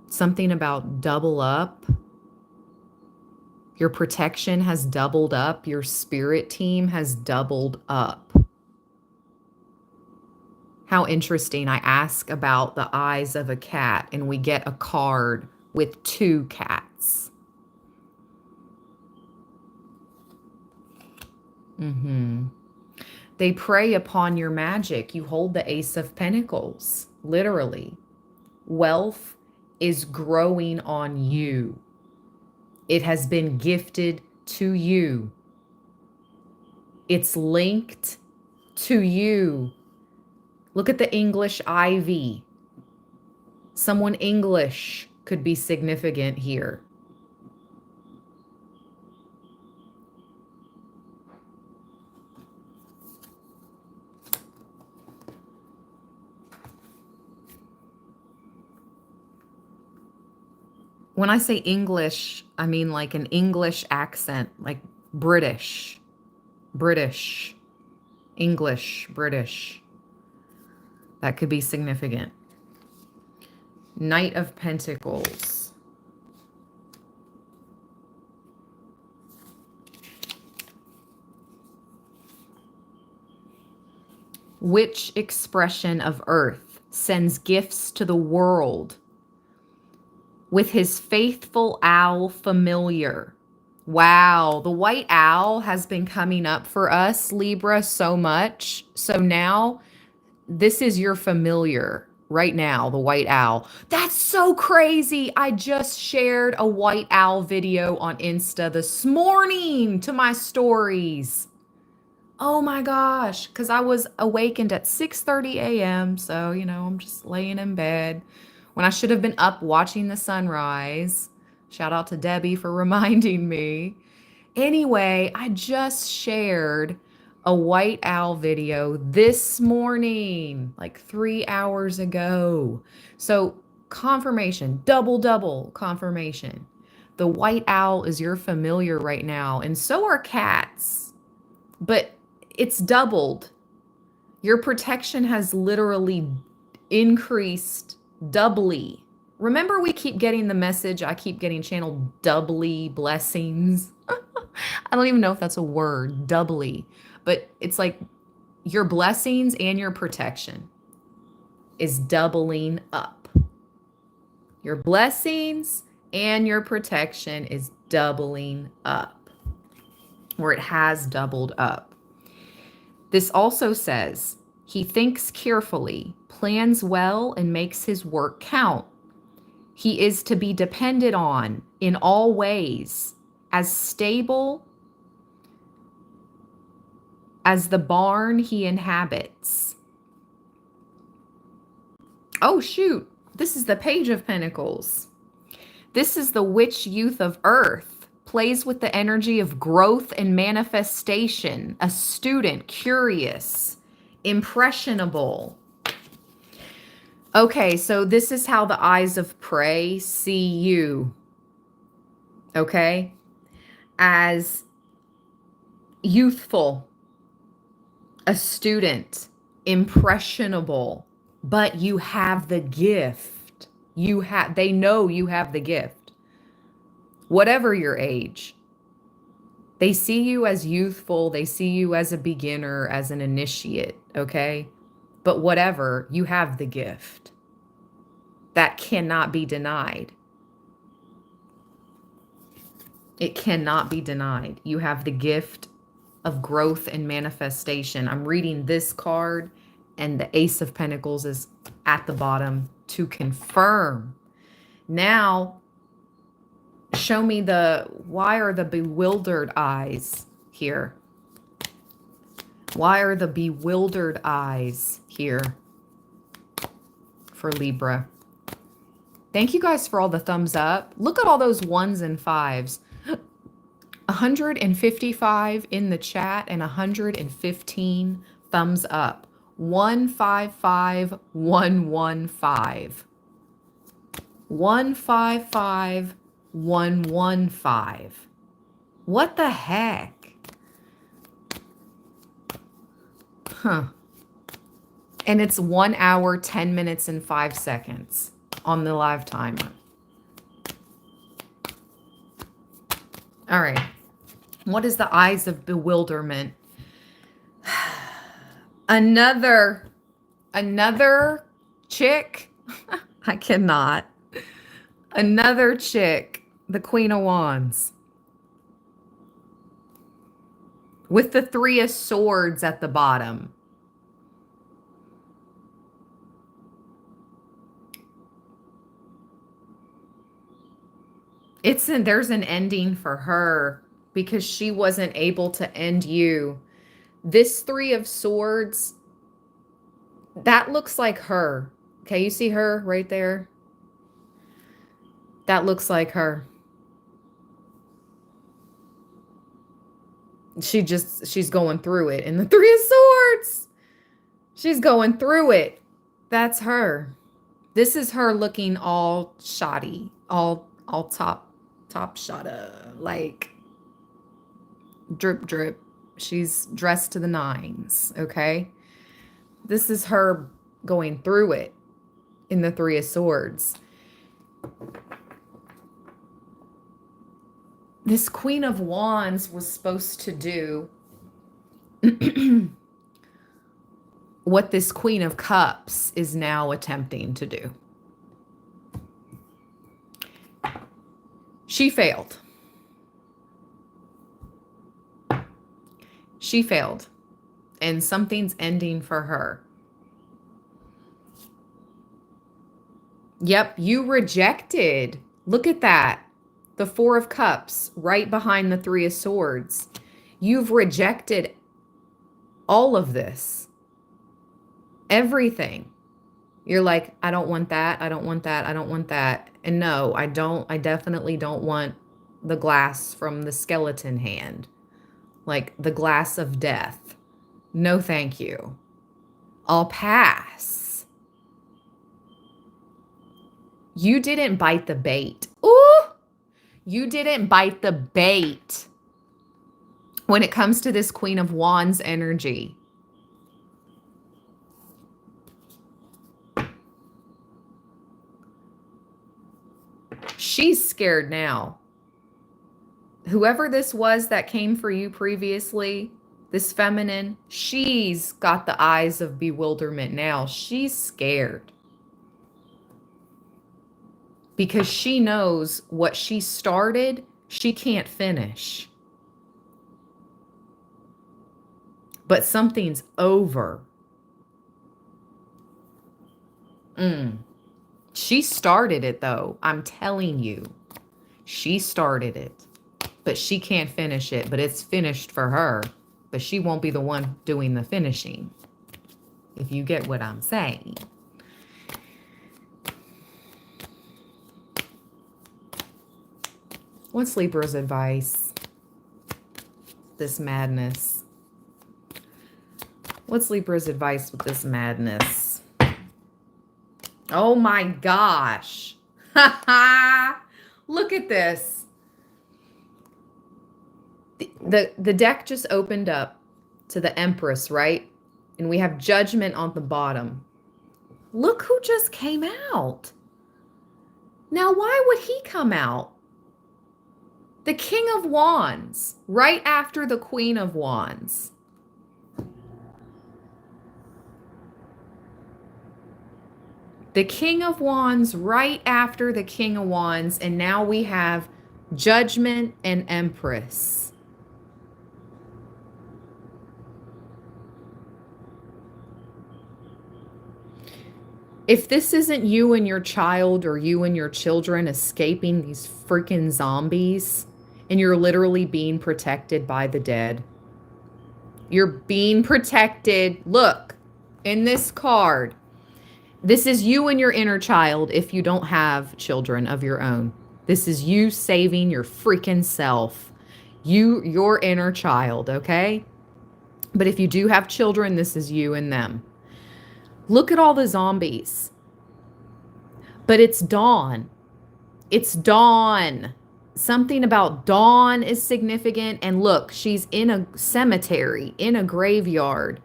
Something about double up. Your protection has doubled up. Your spirit team has doubled up. How interesting. I ask about the eyes of a cat and we get a card with 2 cats. Mm-hmm. They prey upon your magic. You hold the Ace of Pentacles, literally. Wealth is growing on you. It has been gifted to you. It's linked to you. Look at the English ivy. Someone English could be significant here. When I say English, I mean like an English accent, like British, English, British. That could be significant. Knight of Pentacles. Which expression of earth sends gifts to the world with his faithful owl familiar? Wow, the white owl has been coming up for us, Libra, so much. So now this is your familiar right now, the white owl. That's so crazy. I just shared a white owl video on Insta this morning to my stories. Oh my gosh, because I was awakened at 6:30 a.m. So, I'm just laying in bed when I should have been up watching the sunrise. Shout out to Debbie for reminding me. Anyway, I just shared a white owl video this morning, like 3 hours ago. So, confirmation, double confirmation. The white owl is your familiar right now, and so are cats. But it's doubled. Your protection has literally increased doubly. Remember, we keep getting the message, I keep getting channeled doubly blessings. I don't even know if that's a word, doubly. But it's like your blessings and your protection is doubling up. Your blessings and your protection is doubling up, or it has doubled up. This also says, he thinks carefully, plans well, and makes his work count. He is to be depended on in all ways, as stable as the barn he inhabits. Oh, shoot. This is the Page of Pentacles. This is the witch youth of earth. Plays with the energy of growth and manifestation. A student, curious, impressionable. Okay, so this is how the eyes of prey see you. Okay? As youthful, a student, impressionable, but you have the gift. They know you have the gift. Whatever your age, they see you as youthful, they see you as a beginner, as an initiate, okay? But whatever, you have the gift. That cannot be denied. It cannot be denied. You have the gift of growth and manifestation. I'm reading this card, and the Ace of Pentacles is at the bottom to confirm. Now, show me why are the bewildered eyes here? Why are the bewildered eyes here for Libra? Thank you guys for all the thumbs up. Look at all those 1s and 5s. 155 in the chat and 115 thumbs up. 155 115. 155 115. What the heck? Huh. And it's 1 hour, 10 minutes, and 5 seconds on the live timer. All right. What is the eyes of bewilderment? Another chick. I cannot. Another chick, the Queen of Wands. with the Three of Swords at the bottom. There's an ending for her because she wasn't able to end you. This Three of Swords, that looks like her. Okay, you see her right there? That looks like her. She's going through it. And the Three of Swords, she's going through it. That's her. This is her looking all shoddy, all top shotta, like drip drip. She's dressed to the nines, okay? This is her going through it in the Three of Swords. This Queen of Wands was supposed to do what this Queen of Cups is now attempting to do. She failed. She failed. And something's ending for her. Yep, you rejected. Look at that. The Four of Cups right behind the Three of Swords. You've rejected all of this. Everything. You're like, I don't want that. I don't want that. I don't want that. And no, I don't. I definitely don't want the glass from the skeleton hand. Like the glass of death. No, thank you. I'll pass. You didn't bite the bait. Ooh! You didn't bite the bait when it comes to this Queen of Wands energy. She's scared now. Whoever this was that came for you previously, this feminine, she's got the eyes of bewilderment now. She's scared. Because she knows what she started, she can't finish. But something's over. She started it, though. I'm telling you. She started it. But she can't finish it. But it's finished for her. But she won't be the one doing the finishing. If you get what I'm saying. What's Libra's advice? This madness. What's Libra's advice with this madness? Oh my gosh. Look at this. The deck just opened up to the Empress, right? And we have Judgment on the bottom. Look who just came out. Now, why would he come out? The King of Wands, right after the Queen of Wands. The King of Wands right after the King of Wands, and now we have Judgment and Empress. If this isn't you and your child or you and your children escaping these freaking zombies, and you're literally being protected by the dead. You're being protected. Look, in this card, this is you and your inner child if you don't have children of your own. This is you saving your freaking self. Your inner child, okay? But if you do have children, this is you and them. Look at all the zombies. But it's dawn. It's dawn. Something about dawn is significant. And look, she's in a cemetery, in a graveyard,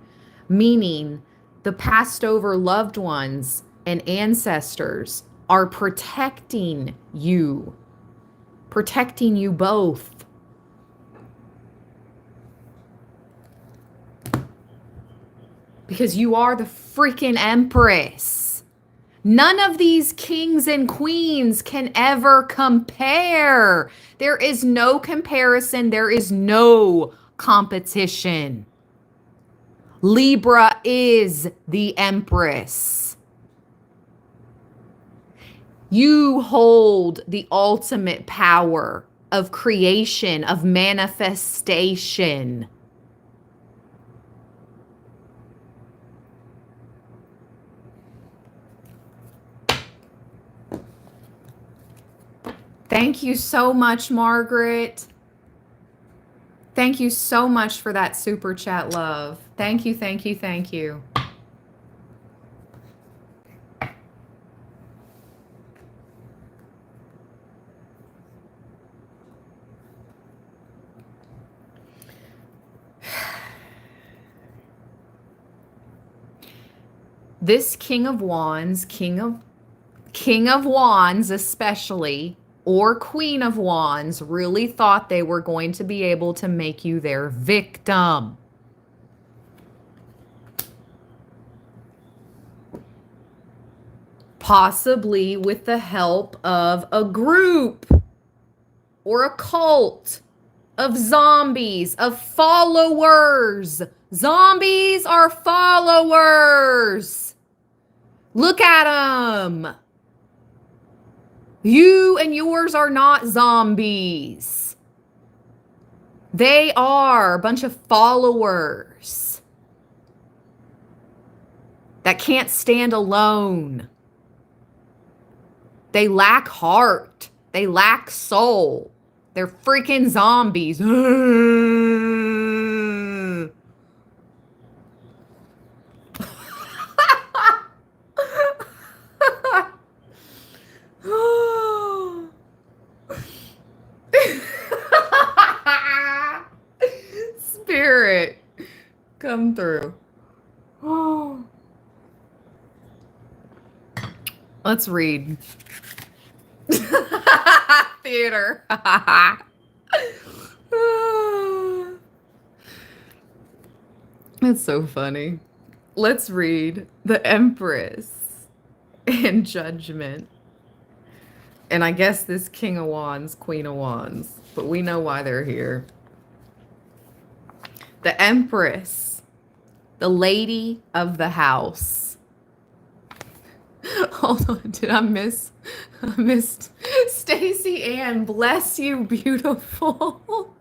meaning the passed over loved ones and ancestors are protecting you both. Because you are the freaking Empress. None of these kings and queens can ever compare. There is no comparison. There is no competition. Libra is the Empress. You hold the ultimate power of creation, of manifestation. Thank you so much, Margaret. Thank you so much for that super chat, love. Thank you, thank you, thank you. This King of Wands, King of Wands especially, or Queen of Wands, really thought they were going to be able to make you their victim. Possibly with the help of a group or a cult of zombies, of followers. Zombies are followers. Look at them. You and yours are not zombies. They are a bunch of followers that can't stand alone. They lack heart. They lack soul. They're freaking zombies. Spirit, come through. Let's read. Theater. That's so funny. Let's read the Empress and Judgment. And I guess this King of Wands, Queen of Wands, but we know why they're here. The Empress, the lady of the house. Hold on, did I miss Stacy Ann? Bless you, beautiful.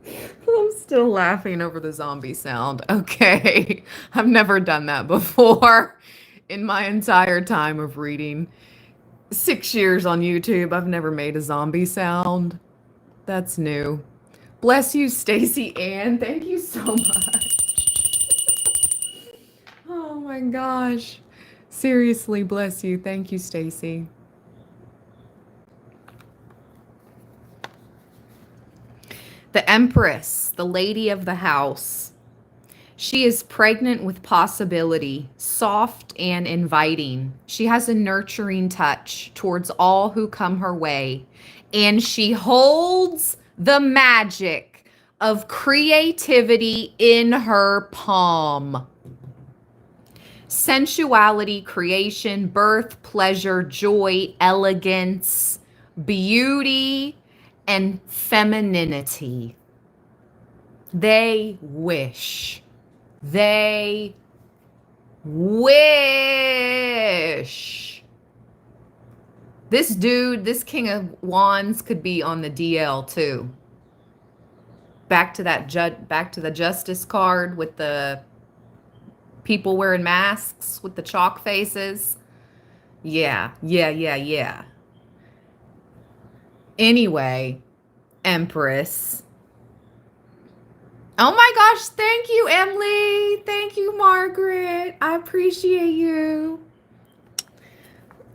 I'm still laughing over the zombie sound. Okay, I've never done that before in my entire time of reading. 6 years on YouTube, I've never made a zombie sound. That's new. Bless you, Stacy Ann. Thank you so much. Oh my gosh. Seriously, bless you. Thank you, Stacy. The Empress, the lady of the house. She is pregnant with possibility, soft and inviting. She has a nurturing touch towards all who come her way, and she holds the magic of creativity in her palm. Sensuality, creation, birth, pleasure, joy, elegance, beauty, and femininity. They wish. They wish. This dude, this King of Wands could be on the DL too. Back to the Justice card with the people wearing masks with the chalk faces. Yeah. Anyway, Empress. Oh my gosh, thank you, Emily. Thank you, Margaret. I appreciate you.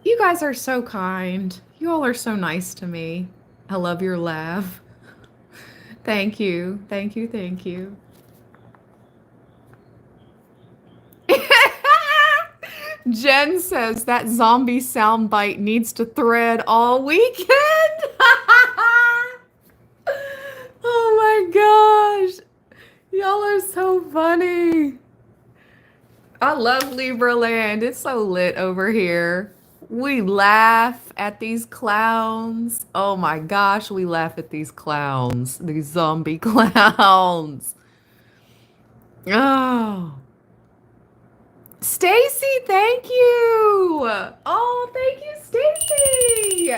You guys are so kind. You all are so nice to me. I love your laugh. Thank you. Thank you. Thank you. Jen says that zombie soundbite needs to thread all weekend. Oh my gosh. Y'all are so funny. I love Libra land. It's so lit over here. We laugh at these clowns. Oh my gosh, we laugh at these clowns. These zombie clowns. Oh. Stacy, thank you. Oh, thank you, Stacy.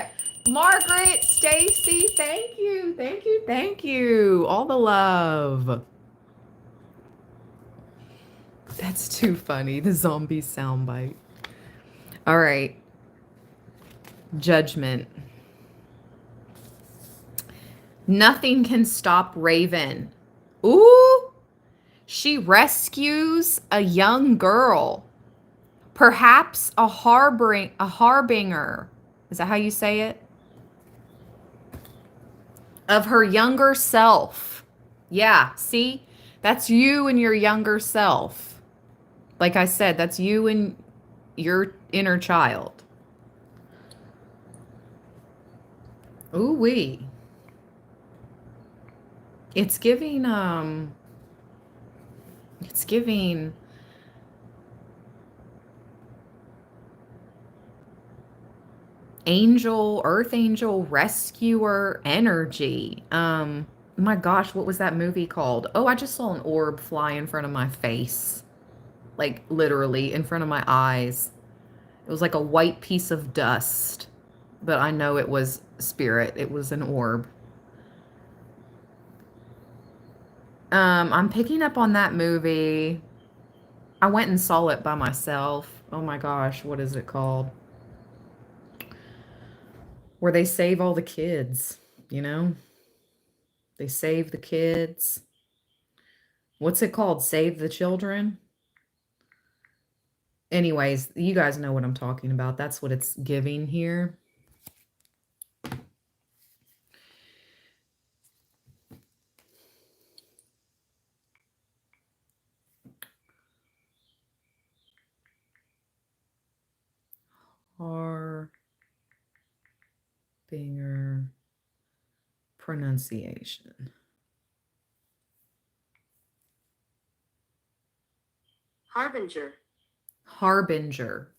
Margaret, Stacy, thank you. Thank you. Thank you. All the love. That's too funny. The zombie soundbite. All right. Judgment. Nothing can stop Raven. Ooh. She rescues a young girl. Perhaps a harbinger. Is that how you say it? Of her younger self. Yeah, see? That's you and your younger self. Like I said, that's you and your inner child. Ooh wee. It's giving angel, earth angel, rescuer energy. My gosh, what was that movie called? Oh, I just saw an orb fly in front of my face. Like literally in front of my eyes. It was like a white piece of dust, but I know it was spirit. It was an orb. I'm picking up on that movie. I went and saw it by myself. Oh my gosh, what is it called? Where they save all the kids, you know? They save the kids. What's it called? Save the children? Anyways, you guys know what I'm talking about. That's what it's giving here. Harbinger pronunciation. Harbinger. Harbinger.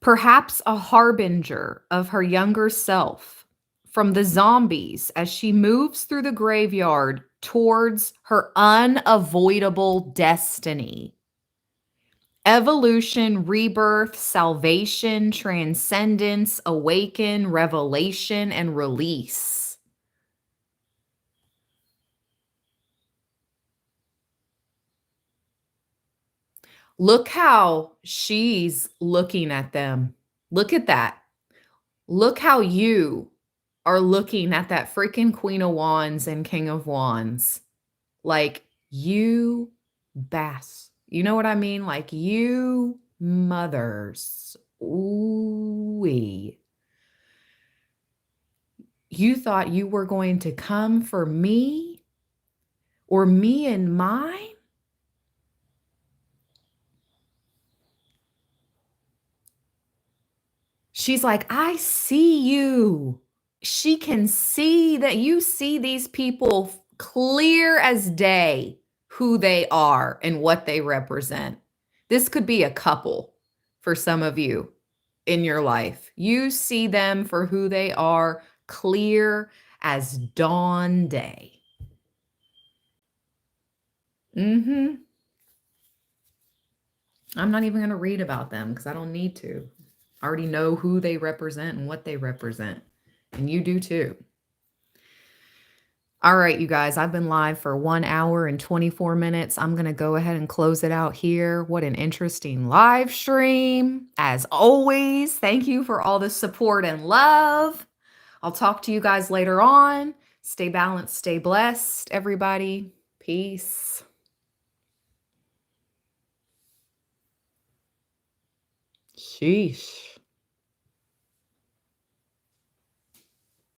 Perhaps a harbinger of her younger self from the zombies as she moves through the graveyard towards her unavoidable destiny. Evolution, rebirth, salvation, transcendence, awaken, revelation, and release. Look how she's looking at them. Look at that. Look how you are looking at that freaking Queen of Wands and King of Wands. Like, you you know what I mean? Like, you mothers. Ooh-wee. You thought you were going to come for me or me and mine? She's like, I see you. She can see that you see these people clear as day, who they are and what they represent. This could be a couple for some of you in your life. You see them for who they are, clear as dawn day. I'm not even going to read about them because I don't need to. I already know who they represent and what they represent. And you do too. All right, you guys, I've been live for 1 hour and 24 minutes. I'm going to go ahead and close it out here. What an interesting live stream. As always, thank you for all the support and love. I'll talk to you guys later on. Stay balanced, stay blessed, everybody. Peace. Sheesh.